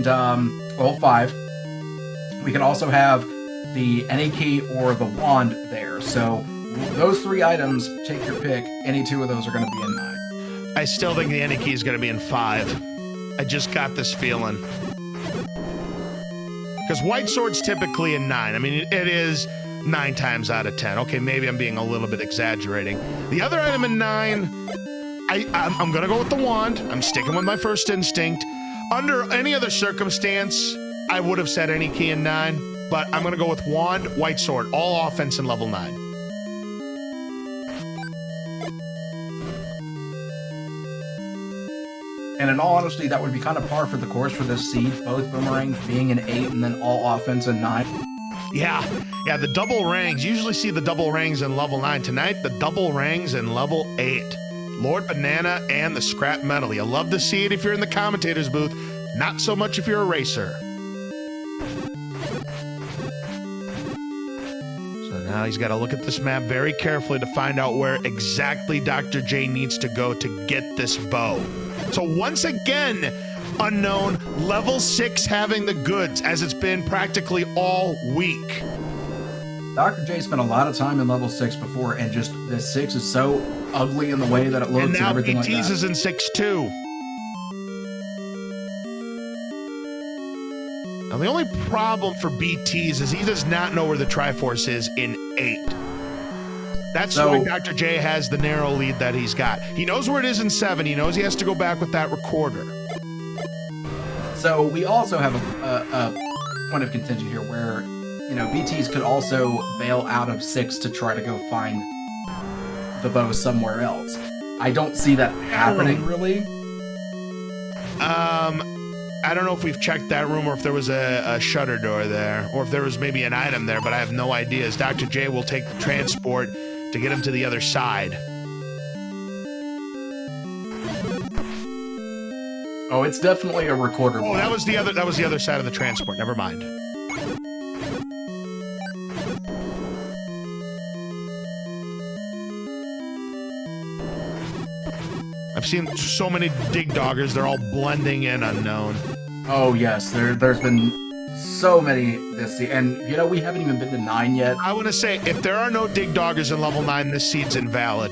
level 5. We can also have the any key or the wand there. So those 3 items, take your pick. Any 2 of those are going to be in 9. I still think the any key is going to be in 5. I just got this feeling. Because white sword's typically in 9. I mean, it is 9 times out of 10. Okay, maybe I'm being a little bit exaggerating. The other item in 9, I'm going to go with the wand. I'm sticking with my first instinct. Under any other circumstance, I would have said any key in 9, but I'm going to go with wand, white sword, all offense in level 9. And in all honesty, that would be kind of par for the course for this seed, both boomerangs being an 8 and then all offense in 9. Yeah, the double rangs. Usually see the double rangs in level 9. Tonight, the double rangs in level 8. Lord Banana and the scrap metal. You love to see it if you're in the commentator's booth. Not so much if you're a racer. So now he's got to look at this map very carefully to find out where exactly Dr. J needs to go to get this bow. So once again, unknown, level 6 having the goods, as it's been practically all week. Dr. J spent a lot of time in level 6 before, and just this 6 is so ugly in the way that it looks and everything like that. And now beeTeas is in 6 too. Now the only problem for beeTeas is he does not know where the Triforce is in 8. That's why Dr. J has the narrow lead that he's got. He knows where it is in 7. He knows he has to go back with that recorder. So we also have a point of contention here where, you know, beeTeas could also bail out of 6 to try to go find the bow somewhere else. I don't see that happening, really. I don't know if we've checked that room or if there was a shutter door there, or if there was maybe an item there, but I have no idea, as Dr. J will take the transport to get him to the other side. Oh, it's definitely a recorder. Oh, that was the other side of the transport. Never mind. I've seen so many dig doggers, they're all blending in unknown. Oh yes, there's been so many this seed, and you know, we haven't even been to 9 yet. I want to say, if there are no dig doggers in level 9, this seed's invalid.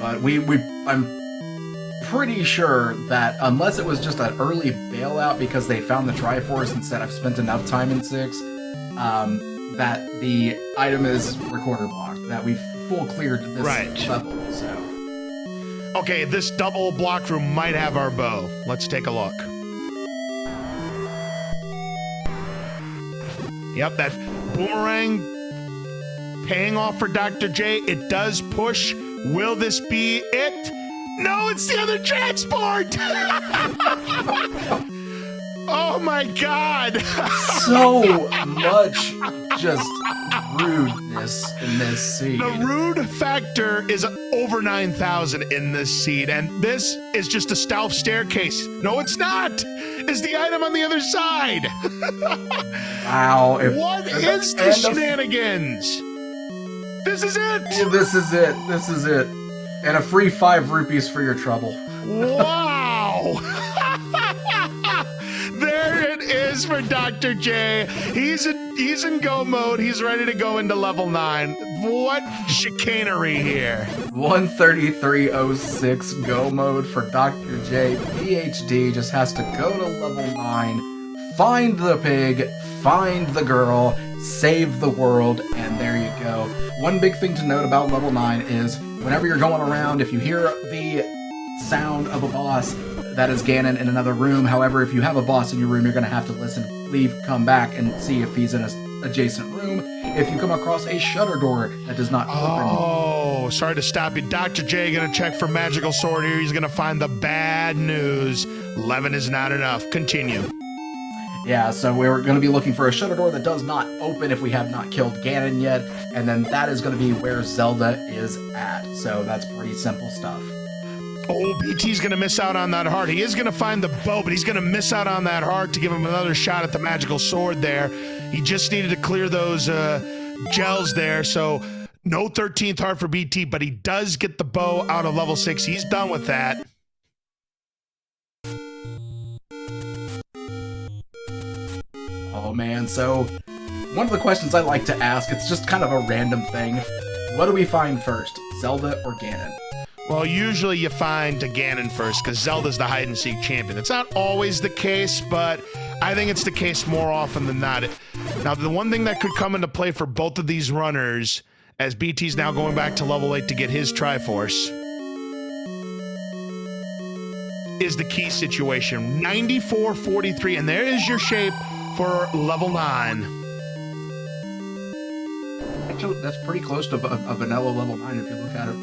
But I'm pretty sure that unless it was just an early bailout because they found the Triforce and said I've spent enough time in 6, that the item is recorder blocked, that we've full cleared this level, so. Okay, this double block room might have our bow. Let's take a look. Yep, that boomerang paying off for Dr. J. It does push. Will this be it? No, it's the other transport! Oh my god! So much just rudeness in this scene. The rude factor is over 9,000 in this seed, and this is just a stealth staircase. No, it's not. It's the item on the other side. Wow. What is this shenanigans? This is it. This is it. This is it. And a free 5 rupees for your trouble. Wow. There it is for Dr. J. He's in go mode. He's ready to go into level 9. What chicanery here. 133.06 go mode for Dr. J. PhD just has to go to level 9, find the pig, find the girl, save the world, and there you go. One big thing to note about level 9 is whenever you're going around, if you hear the sound of a boss, that is Ganon in another room. However, if you have a boss in your room, you're going to have to listen, leave, come back, and see if he's in an adjacent room. If you come across a shutter door that does not open. Oh, sorry to stop you. Dr. J going to check for magical sword here. He's going to find the bad news. 11 is not enough. Continue. Yeah, so we're going to be looking for a shutter door that does not open if we have not killed Ganon yet, and then that is going to be where Zelda is at. So that's pretty simple stuff. Oh, BT's going to miss out on that heart. He is going to find the bow, but he's going to miss out on that heart to give him another shot at the magical sword there. He just needed to clear those gels there, so no 13th heart for BT, but he does get the bow out of level 6. He's done with that. Oh man, so one of the questions I like to ask, it's just kind of a random thing. What do we find first, Zelda or Ganon? Well, usually you find Ganon first, because Zelda's the hide-and-seek champion. It's not always the case, but I think it's the case more often than not. Now, the one thing that could come into play for both of these runners, as BT's now going back to level 8 to get his Triforce, is the key situation. 94-43, and there is your shape for level 9. Actually, that's pretty close to a vanilla level 9 if you look at it.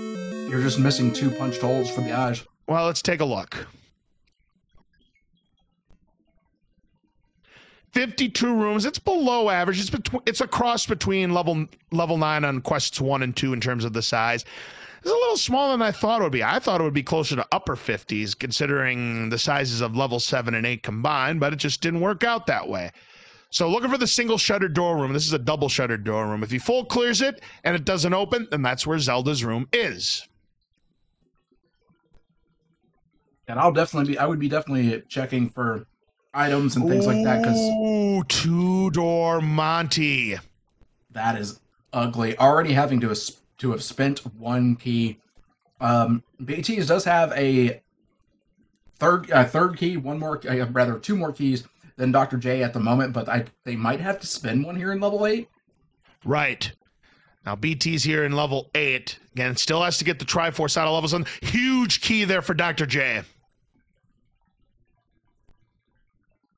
You're just missing 2 punched holes for the eyes. Well, let's take a look. 52 rooms. It's below average. It's a cross between level 9 on quests 1 and 2 in terms of the size. It's a little smaller than I thought it would be. I thought it would be closer to upper 50s, considering the sizes of level 7 and 8 combined, but it just didn't work out that way. So looking for the single shuttered door room. This is a double shuttered door room. If he full clears it and it doesn't open, then that's where Zelda's room is. And I would be definitely checking for items and things like that, because Ooh, 2-door Monty. that is ugly. Already having to have spent 1 key. beeTeas does have a third key, 2 more keys than Dr. J at the moment, but they might have to spend 1 here in level 8. Right. Now, BT's here in level 8. Again, still has to get the Triforce out of level 7. Huge key there for Dr. J.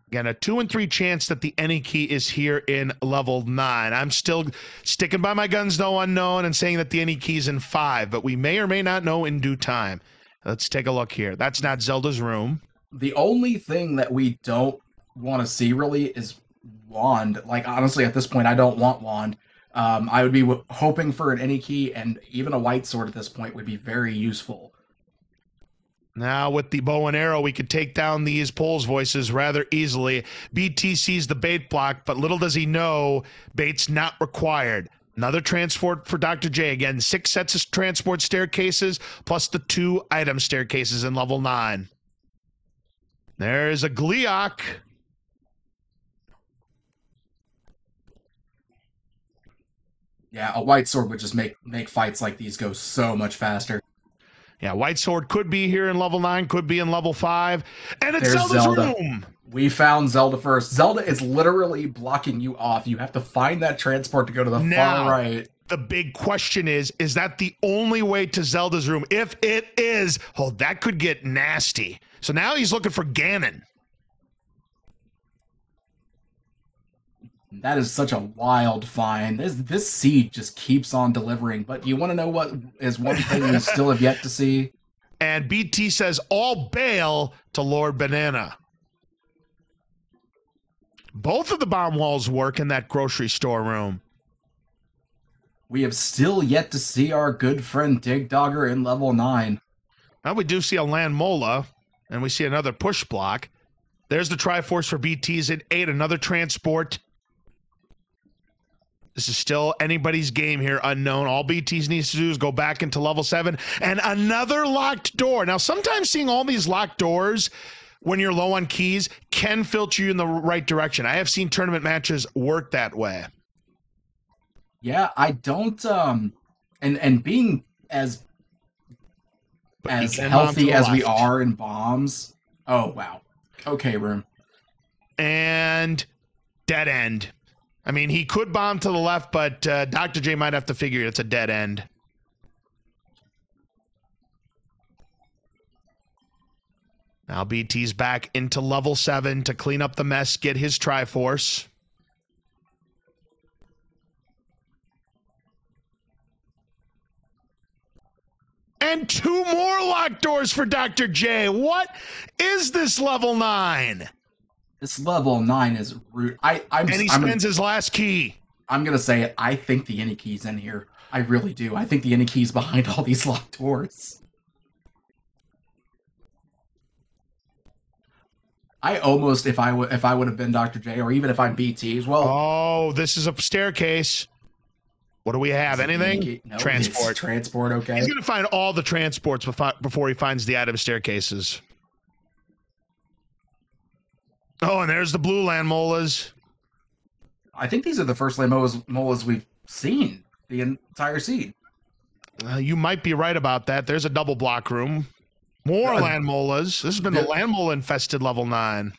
Again, a 2 in 3 chance that the any key is here in level 9. I'm still sticking by my guns, though unknown, and saying that the any key is in 5, but we may or may not know in due time. Let's take a look here. That's not Zelda's room. The only thing that we don't want to see really is wand. Like, honestly, at this point, I don't want wand. I would be hoping for an any key, and even a white sword at this point would be very useful. Now, with the bow and arrow, we could take down these Poles voices rather easily. BT sees the bait block, but little does he know, bait's not required. Another transport for Dr. J. Again, 6 sets of transport staircases, plus the 2 item staircases in level 9. There's a Gleeok. Yeah, a white sword would just make fights like these go so much faster. Yeah, white sword could be here in level 9, could be in level 5. And it's There's Zelda's Zelda. room. We found Zelda first. Zelda is literally blocking you off. You have to find that transport to go to the far right. The big question is that the only way to Zelda's room? If it is, oh, that could get nasty. So now he's looking for Ganon. That is such a wild find. This seed just keeps on delivering. But you want to know what is one thing we still have yet to see? And BT says, all bail to Lord Banana. Both of the bomb walls work in that grocery store room. We have still yet to see our good friend Dig Dogger in level 9. Now we do see a land mola, and we see another push block. There's the Triforce for BTs at 8, another transport. This is still anybody's game here, unknown. All BTs needs to do is go back into level 7, and another locked door. Now, sometimes seeing all these locked doors when you're low on keys can filter you in the right direction. I have seen tournament matches work that way. Yeah, I don't and being as healthy as we are in bombs. Oh wow. Okay, room. And dead end. I mean, he could bomb to the left, but Dr. J might have to figure it's a dead end. Now BT's back into level 7 to clean up the mess, get his Triforce. And 2 more locked doors for Dr. J. What is this level 9? This level 9 is rude. And he spends his last key. I'm gonna say it. I think the any key's in here. I really do. I think the any key's behind all these locked doors. I almost, if I would have been Dr. J, or even if I'm BT as well. Oh, this is a staircase. What do we have? Anything? No, transport. Transport, okay. He's going to find all the transports before he finds the item staircases. Oh, and there's the blue land molas. I think these are the first land molas we've seen the entire seed. You might be right about that. There's a double block room. More land molas. This has been the land mola infested level 9.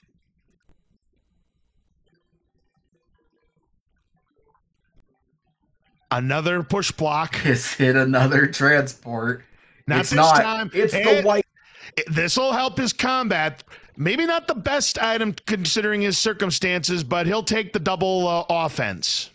Another push block. Is it another transport? Not it's this not. Time. It's the white. This will help his combat. Maybe not the best item considering his circumstances, but he'll take the double offense.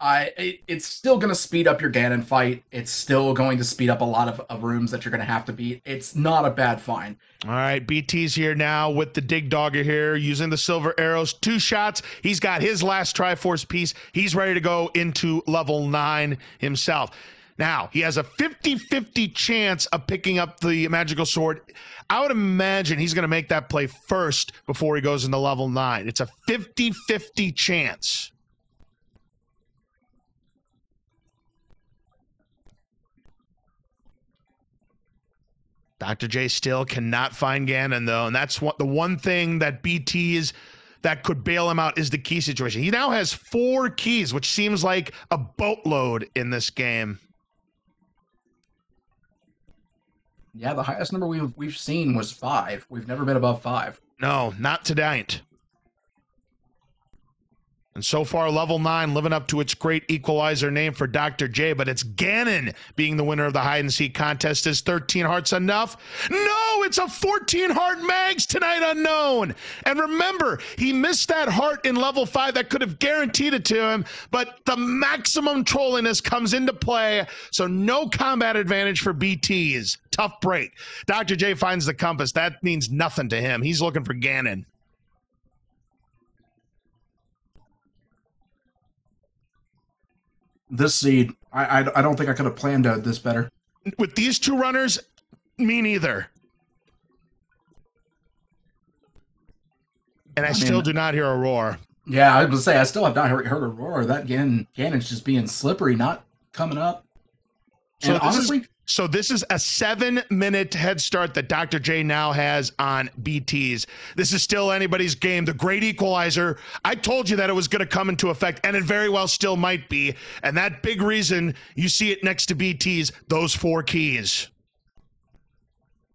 It's still going to speed up your Ganon fight. It's still going to speed up a lot of rooms that you're going to have to beat. It's not a bad find. All right, BT's here now with the Dig Dogger here, using the silver arrows. 2 shots. He's got his last Triforce piece. He's ready to go into level 9 himself. Now, he has a 50-50 chance of picking up the magical sword. I would imagine he's going to make that play first before he goes into level 9. It's a 50-50 chance. Dr. J still cannot find Ganon, though, and that's the one thing that BT is that could bail him out is the key situation. He now has 4 keys, which seems like a boatload in this game. Yeah, the highest number we've seen was 5. We've never been above 5. No, not tonight. And so far, level 9 living up to its great equalizer name for Dr. J, but it's Ganon being the winner of the hide-and-seek contest. Is 13 hearts enough? No, it's a 14-heart mags tonight unknown. And remember, he missed that heart in level 5 that could have guaranteed it to him, but the maximum trolliness comes into play, so no combat advantage for BTs. Tough break. Dr. J finds the compass. That means nothing to him. He's looking for Ganon. This seed, I don't think I could have planned out this better. With these 2 runners, me neither. And I still do not hear a roar. Yeah, I was going to say, I still have not heard a roar. That Ganon's just being slippery, not coming up. And honestly... So this is a 7-minute head start that Dr. J now has on BTs. This is still anybody's game. The great equalizer. I told you that it was going to come into effect, and it very well still might be. And that big reason you see it next to BTs, those 4 keys.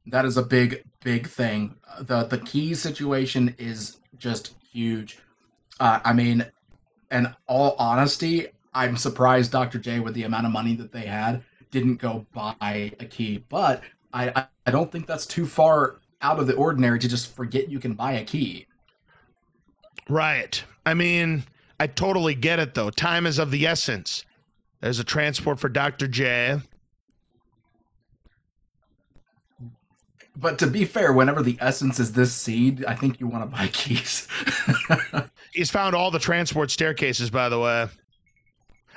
That is a big, big thing. The key situation is just huge. I mean, in all honesty, I'm surprised Dr. J, with the amount of money that they had, didn't go buy a key, but I don't think that's too far out of the ordinary to just forget you can buy a key. Right. I mean, I totally get it, though. Time is of the essence. There's a transport for Dr. J. But to be fair, whenever the essence is this seed, I think you want to buy keys. He's found all the transport staircases, by the way.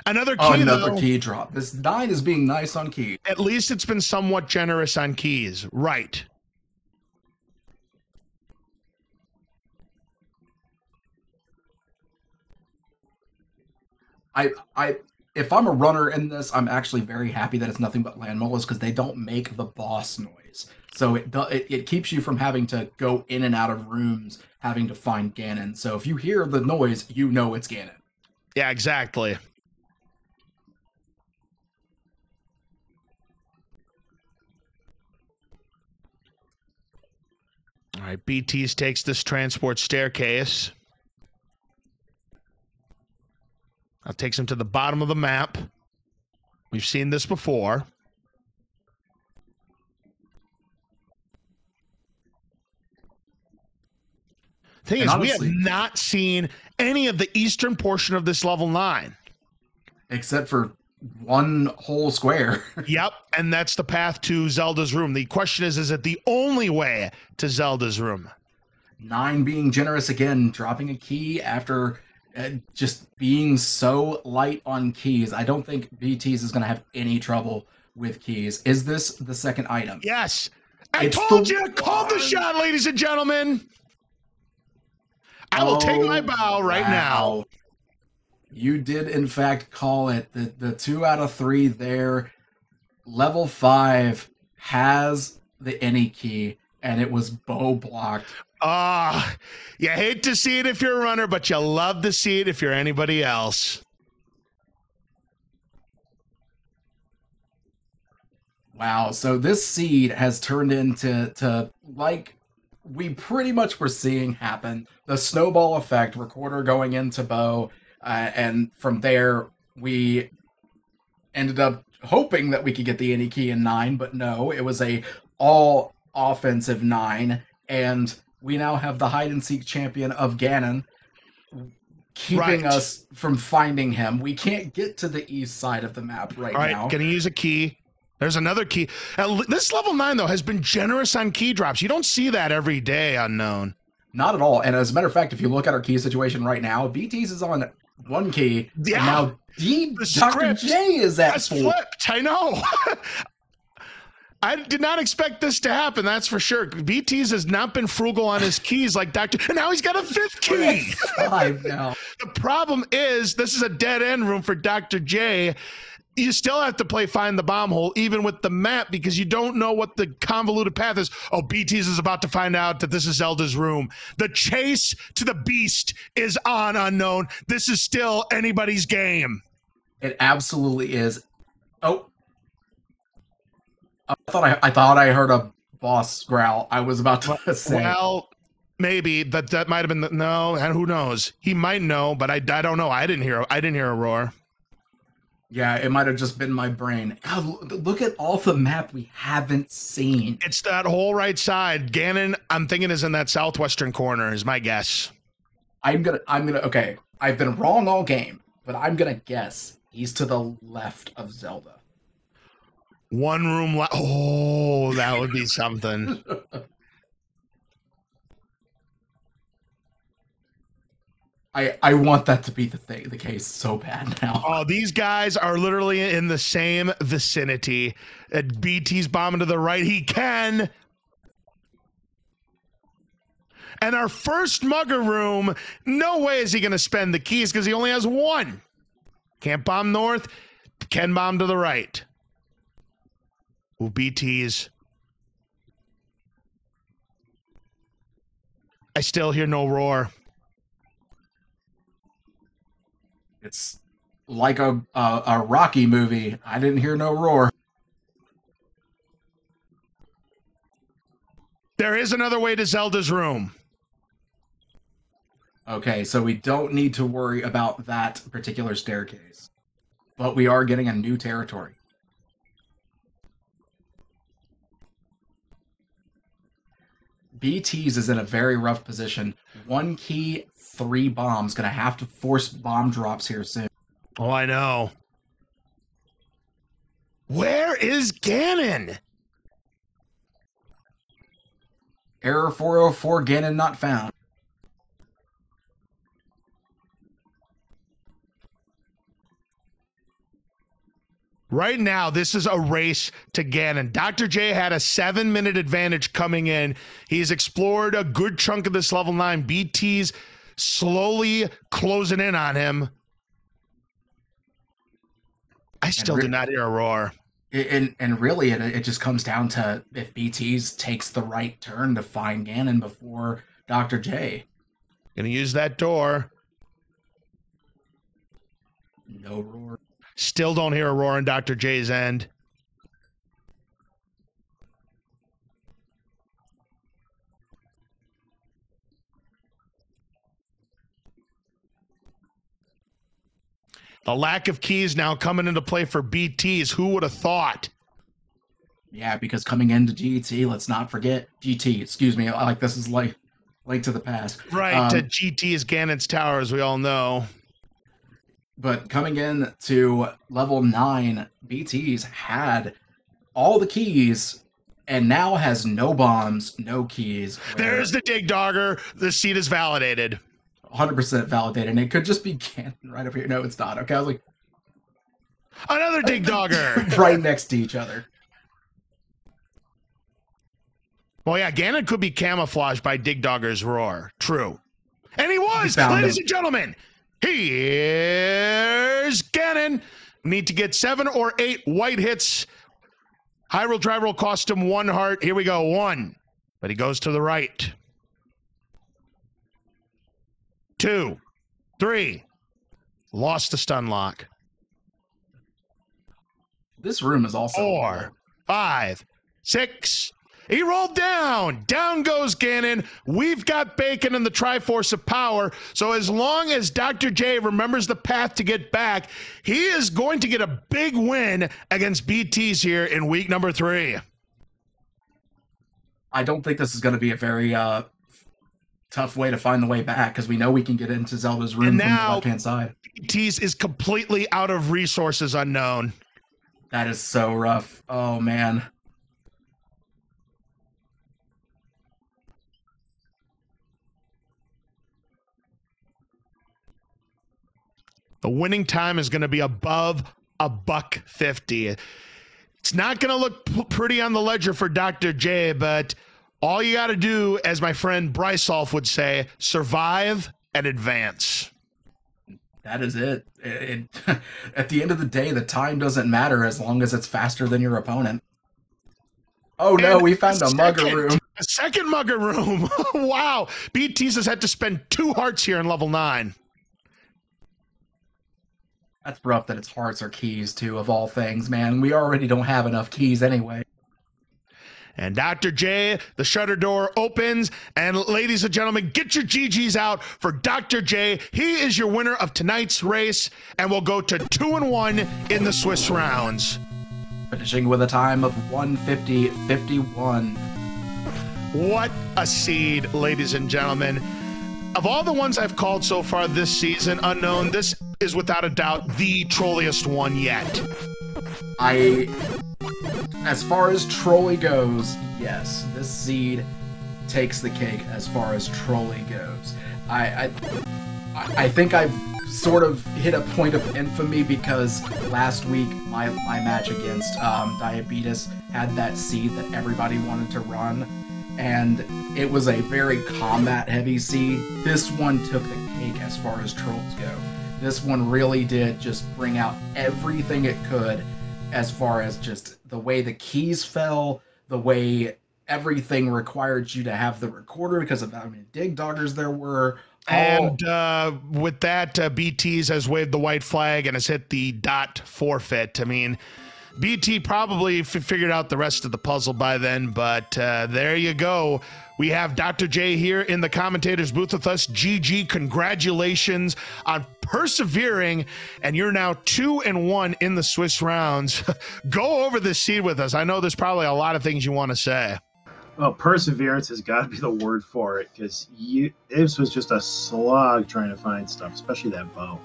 Another Oh, key, another though. key drop. This 9 is being nice on key. At least it's been somewhat generous on keys. Right. If I'm a runner in this, I'm actually very happy that it's nothing but land molas because they don't make the boss noise. So it keeps you from having to go in and out of rooms having to find Ganon. So if you hear the noise, you know it's Ganon. Yeah, exactly. All right, beeTeas takes this transport staircase. That takes him to the bottom of the map. We've seen this before. Thing is, honestly, we have not seen any of the eastern portion of this level 9. Except for one whole square. Yep, and that's the path to Zelda's room. The question is it the only way to Zelda's room? 9 being generous again, dropping a key after just being so light on keys. I don't think beeTeas is going to have any trouble with keys. Is this the second item? Yes. I told you, call the shot, ladies and gentlemen. I will take my bow right now. You did, in fact, call it. The 2 out of 3 there. Level 5 has the any key, and it was bow blocked. You hate to see it if you're a runner, but you love to see it if you're anybody else. Wow, so this seed has turned into like we pretty much were seeing happen. The snowball effect, recorder going into bow, and from there we ended up hoping that we could get the any key in 9, but no, it was a all offensive 9, and we now have the hide-and-seek champion of Ganon, keeping us from finding him. We can't get to the east side of the map right now. Gonna use a key. There's another key. This level 9, though, has been generous on key drops. You don't see that every day, Unknown. Not at all. And as a matter of fact, if you look at our key situation right now, beeTeas is on 1 key. Yeah. And now Dr. J is at 4. Flipped. I know. I did not expect this to happen, that's for sure. beeTeas has not been frugal on his keys like Dr. And now he's got a 5th key. 5 now. The problem is this is a dead end room for Dr. J. You still have to play find the bomb hole, even with the map, because you don't know what the convoluted path is. Oh, beeTeas is about to find out that this is Zelda's room. The chase to the beast is on, Unknown. This is still anybody's game. It absolutely is. Oh. I thought I heard a boss growl. I was about to say. Well, maybe that might have been no, and who knows? He might know, but I don't know. I didn't hear a roar. Yeah, it might have just been my brain. God, look at all the map we haven't seen. It's that whole right side. Ganon, I'm thinking, is in that southwestern corner, is my guess. I'm gonna okay. I've been wrong all game, but I'm gonna guess he's to the left of Zelda. One room left. Oh, that would be something. I want that to be the case so bad now. Oh, these guys are literally in the same vicinity. beeTeas bombing to the right. He can. And our first mugger room, no way is he going to spend the keys because he only has 1. Can't bomb north. Can bomb to the right. Ooh, beeTeas. I still hear no roar. It's like a Rocky movie. I didn't hear no roar. There is another way to Zelda's room. Okay, so we don't need to worry about that particular staircase. But we are getting a new territory. beeTeas is in a very rough position. 1 key, 3 bombs. Gonna have to force bomb drops here soon. Oh, I know. Where is Ganon? Error 404, Ganon not found. Right now, this is a race to Ganon. Dr. J had a 7-minute advantage coming in. He's explored a good chunk of this level 9. beeTeas slowly closing in on him. I still do not hear a roar. And really, it just comes down to if beeTeas takes the right turn to find Ganon before Dr. J. Gonna use that door. No roar. Still don't hear a roar on Dr. J's end. The lack of keys now coming into play for beeTeas. Who would have thought? Yeah, because coming into GT, let's not forget GT. Excuse me, like this is like Link to the Past. Right, GT is Ganon's Tower, as we all know. But coming in to level 9, beeTeas had all the keys and now has no bombs, no keys. There's the Dig Dogger. The seed is validated. 100% validated, and it could just be Ganon right over here. No, it's not. Okay, I was like, another Dig Dogger right next to each other. Well, yeah, Ganon could be camouflaged by Dig Dogger's roar. True. And he was, ladies and gentlemen. Here's Ganon. Need to get 7 or 8 white hits. High roll, dry roll cost him 1 heart. Here we go, 1. But he goes to the right. 2, 3. Lost the stun lock. This room is also 4, 5, 6. He rolled down. Down goes Ganon. We've got bacon and the Triforce of Power. So as long as Dr. J remembers the path to get back, he is going to get a big win against beeTeas here in week number 3. I don't think this is going to be a very tough way to find the way back, because we know we can get into Zelda's room from the left-hand side. beeTeas is completely out of resources unknown. That is so rough. Oh, man. The winning time is going to be above $1.50. It's not going to look pretty on the ledger for Dr. J, but all you got to do, as my friend Brysolf would say, survive and advance. That is it. At the end of the day, the time doesn't matter as long as it's faster than your opponent. Oh no, we found a mugger room. A second mugger room. Wow. beeTeas has had to spend 2 hearts here in level 9. That's rough that it's hearts or keys, too, of all things, man. We already don't have enough keys anyway. And Dr. J, the shutter door opens, and ladies and gentlemen, get your GGs out for Dr. J. He is your winner of tonight's race, and we'll go to 2-1 in the Swiss rounds. Finishing with a time of 150.51. What a seed, ladies and gentlemen. Of all the ones I've called so far this season, Unknown, this is without a doubt the trolliest one yet. As far as Trolly goes, yes, this seed takes the cake as far as Trolly goes. I think I've sort of hit a point of infamy because last week my match against Diabetes had that seed that everybody wanted to run, and it was a very combat-heavy seed. This one took the cake as far as trolls go. This one really did just bring out everything it could as far as just the way the keys fell, the way everything required you to have the recorder because of how many dig doggers there were. And with that, beeTeas has waved the white flag and has hit the dot forfeit. I mean, BT probably figured out the rest of the puzzle by then, but there you go. We have Dr. J here in the commentator's booth with us. GG, congratulations on persevering, and you're now 2-1 in the Swiss rounds. Go over this seed with us. I know there's probably a lot of things you want to say. Well, perseverance has got to be the word for it, because this was just a slog trying to find stuff, especially that bow.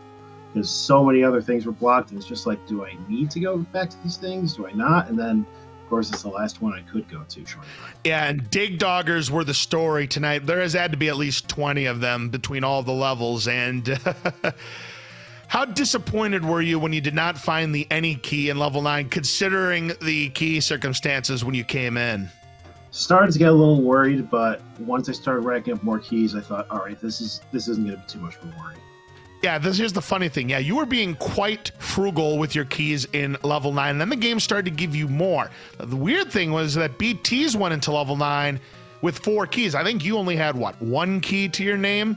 Because so many other things were blocked, and it's just like, do I need to go back to these things? Do I not? And then, of course, it's the last one I could go to. Short. Yeah, and dig doggers were the story tonight. There has had to be at least 20 of them between all the levels, and How disappointed were you when you did not find the any key in level 9, considering the key circumstances when you came in? Started to get a little worried, but once I started racking up more keys, I thought, all right, this isn't going to be too much of a worry. Yeah, here's the funny thing. Yeah, you were being quite frugal with your keys in level 9, and then the game started to give you more. The weird thing was that beeTeas went into level 9 with 4 keys. I think you only had, what, 1 key to your name?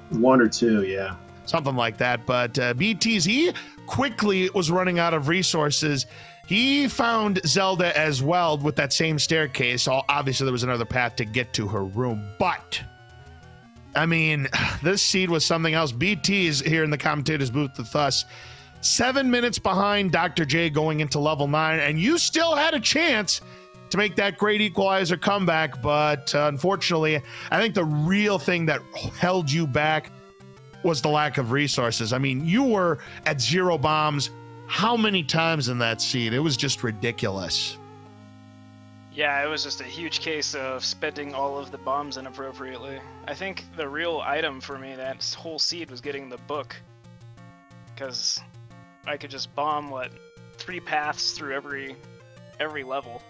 1 or 2, yeah. Something like that. But beeTeas, he quickly was running out of resources. He found Zelda as well with that same staircase. Obviously, there was another path to get to her room, but I mean, this seed was something else. beeTeas here in the commentator's booth with us, 7 minutes behind Dr. J going into level 9, and you still had a chance to make that great equalizer comeback, but unfortunately, I think the real thing that held you back was the lack of resources. I mean, you were at 0 bombs how many times in that seed? It was just ridiculous. Yeah, it was just a huge case of spending all of the bombs inappropriately. I think the real item for me that whole seed was getting the book, because I could just bomb, 3 paths through every level.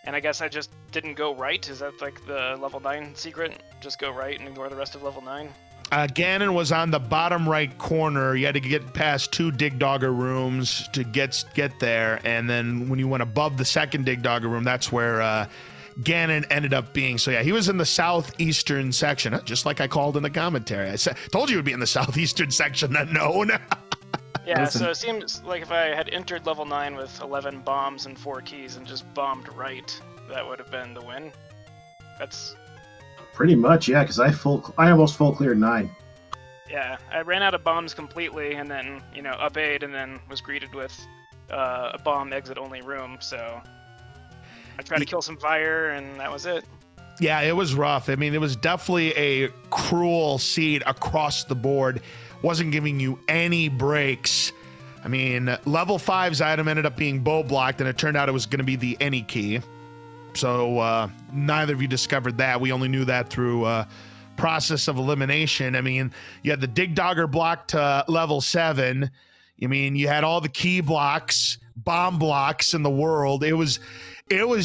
And I guess I just didn't go right. Is that like the level 9 secret? Just go right and ignore the rest of level 9? Ganon was on the bottom right corner. You had to get past 2 Dig Dogger rooms to get there, and then when you went above the second Dig Dogger room, that's where Ganon ended up being. So yeah, he was in the southeastern section, just like I called in the commentary. I told you he would be in the southeastern section unknown. Yeah, Listen. so it seems like if I had entered level 9 with 11 bombs and 4 keys and just bombed right, that would have been the win. That's... Pretty much, yeah, because I almost full cleared 9. Yeah, I ran out of bombs completely, and then, up 8, and then was greeted with a bomb exit-only room, so I tried to kill some fire, and that was it. Yeah, it was rough. I mean, it was definitely a cruel seed across the board. Wasn't giving you any breaks. I mean, level 5's item ended up being bow blocked, and it turned out it was going to be the any key. So neither of you discovered that. We only knew that through process of elimination. I mean, you had the Dig Dogger block to level 7. I mean, you had all the key blocks, bomb blocks in the world. It was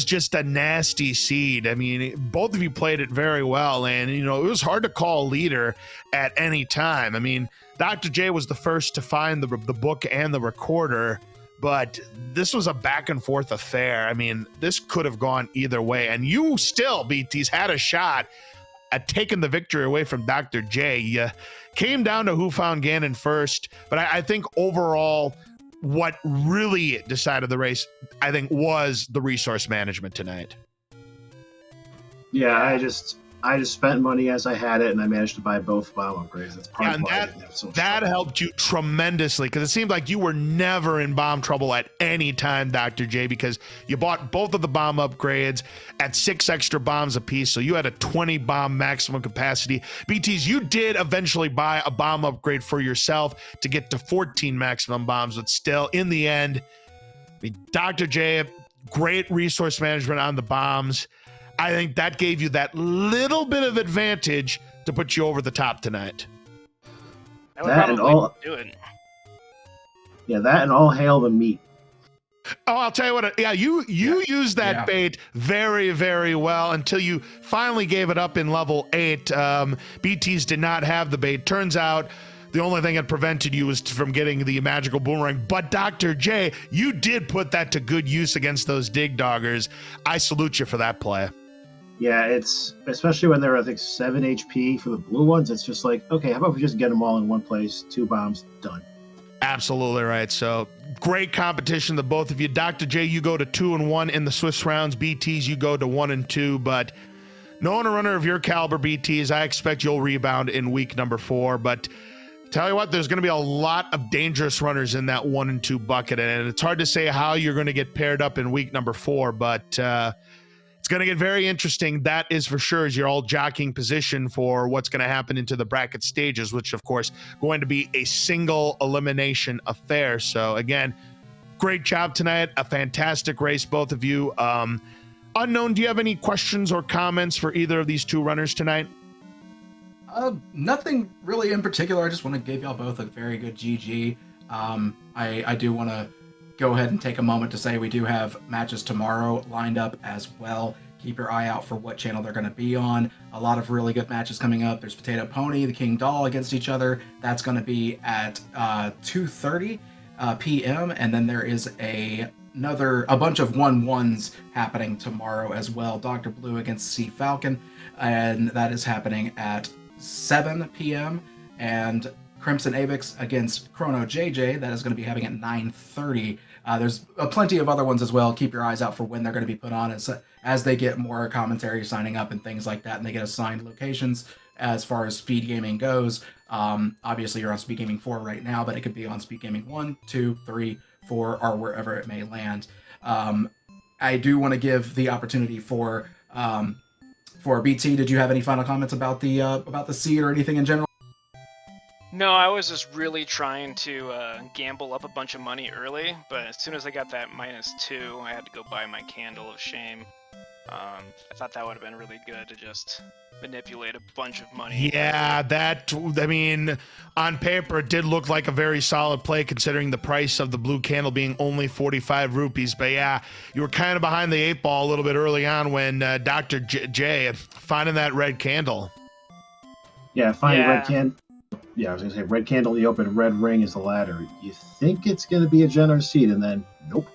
just a nasty seed. I mean, both of you played it very well, and it was hard to call a leader at any time. I mean, Dr. J was the first to find the book and the recorder, but this was a back and forth affair. I mean, this could have gone either way, and you still, beeTeas, had a shot at taking the victory away from Dr. J. Came down to who found Ganon first, but I think overall, what really decided the race, I think, was the resource management tonight. Yeah, I just spent money as I had it, and I managed to buy both bomb upgrades. That's part of why I didn't have so much that trouble. helped you tremendously, because it seemed like you were never in bomb trouble at any time, Dr. J, because you bought both of the bomb upgrades at 6 extra bombs apiece, so you had a 20 bomb maximum capacity. beeTeas, you did eventually buy a bomb upgrade for yourself to get to 14 maximum bombs, but still, in the end, I mean, Dr. J, great resource management on the bombs. I think that gave you that little bit of advantage to put you over the top tonight. I would That and probably all- do it. Yeah, that and all hail the meat. Oh, I'll tell you what. Yeah, you used that bait very, very well until you finally gave it up in level 8. beeTeas did not have the bait. Turns out the only thing that prevented you was from getting the magical boomerang. But Dr. J, you did put that to good use against those Dig Doggers. I salute you for that play. Yeah, it's especially when they're, I think, 7 HP for the blue ones. It's just like, okay, how about we just get them all in one place? 2 bombs, done. Absolutely right. So great competition, the both of you. Dr. J, you go to 2-1 in the Swiss rounds. beeTeas, you go to 1-2. But knowing a runner of your caliber, beeTeas, I expect you'll rebound in week number 4. But tell you what, there's going to be a lot of dangerous runners in that 1 and 2 bucket, and it's hard to say how you're going to get paired up in week number 4, but it's going to get very interesting. That is for sure, as you're all jockeying position for what's going to happen into the bracket stages, which of course going to be a single elimination affair. So again, great job tonight, a fantastic race, both of you. Unknown, do you have any questions or comments for either of these 2 runners tonight? Nothing really in particular. I just want to give y'all both a very good GG. I do want to go ahead and take a moment to say we do have matches tomorrow lined up as well. Keep your eye out for what channel they're going to be on. A lot of really good matches coming up. There's Potato Pony, the King Doll against each other. That's going to be at 2:30 p.m. And then there is a bunch of 1-1s happening tomorrow as well. Dr. Blue against Sea Falcon, and that is happening at 7 p.m. And Crimson Avix against Chrono JJ, that is going to be happening at 9:30. There's plenty of other ones as well. Keep your eyes out for when they're going to be put on as they get more commentary signing up and things like that, and they get assigned locations as far as SpeedGaming goes. Obviously, you're on SpeedGaming 4 right now, but it could be on SpeedGaming 1, 2, 3, 4, or wherever it may land. I do want to give the opportunity for BT. Did you have any final comments about the seed or anything in general? No, I was just really trying to gamble up a bunch of money early, but as soon as I got that -2, I had to go buy my Candle of Shame. I thought that would have been really good to just manipulate a bunch of money. Yeah, I mean, on paper, it did look like a very solid play considering the price of the blue candle being only 45 rupees. But yeah, you were kind of behind the 8 ball a little bit early on when Dr. J finding that red candle. Yeah, finding red candle. Yeah, I was going to say red candle in the open, red ring is the ladder. You think it's going to be a generous seed, and then nope.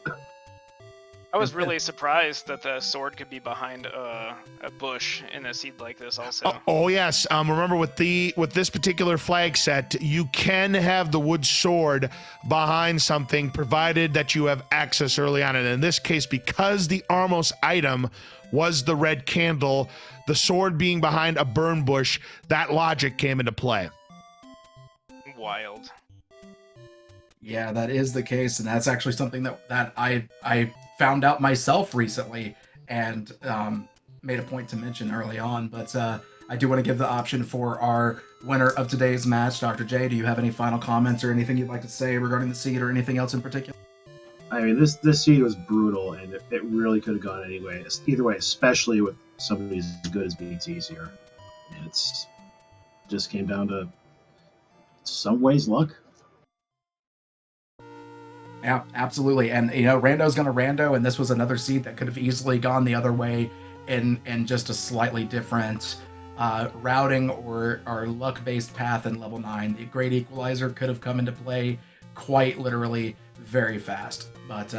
I was really surprised that the sword could be behind a bush in a seed like this also. Oh yes, remember with this particular flag set, you can have the wood sword behind something provided that you have access early on. And in this case, because the Armos item was the red candle, the sword being behind a burn bush, that logic came into play. Wild. Yeah, that is the case, and that's actually something that I found out myself recently and made a point to mention early on. But I do want to give the option for our winner of today's match. Dr. J, do you have any final comments or anything you'd like to say regarding the seed or anything else in particular? I mean, this seed was brutal, and it really could have gone either way, especially with somebody as good as beeTeas here. And it's just came down to some ways luck. Yeah, absolutely. And Rando's gonna Rando, and this was another seed that could have easily gone the other way in just a slightly different routing or luck-based path in level 9. The Great Equalizer could have come into play quite literally very fast. But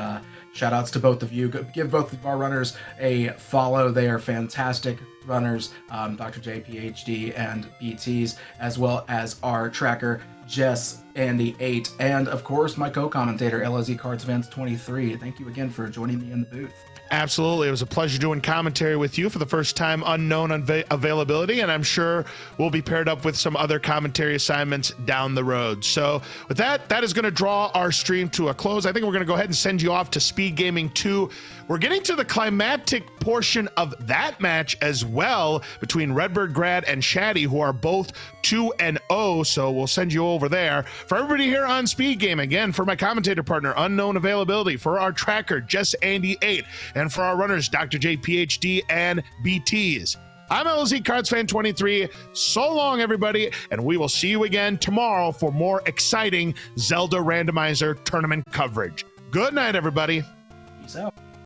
shout outs to both of you. Give both of our runners a follow. They are fantastic runners, Dr. JayPhd and beeTeas, as well as our tracker, Jess, Andy 8, and of course my co-commentator, LOZ Cards Events 23. Thank you again for joining me in the booth. Absolutely. It was a pleasure doing commentary with you for the first time, unknown availability, and I'm sure we'll be paired up with some other commentary assignments down the road. So with that is going to draw our stream to a close. I think we're going to go ahead and send you off to SpeedGaming 2. We're getting to the climactic portion of that match as well between Redbird Grad and Shaddy, who are both 2-0, so we'll send you over there. For everybody here on SpeedGaming, again, for my commentator partner, unknown availability, for our tracker, Jess Andy 8, and for our runners, Dr. JayPhd and beeTeas. I'm LZ Cards Fan 23. So long, everybody, and we will see you again tomorrow for more exciting Zelda Randomizer tournament coverage. Good night, everybody. Peace out.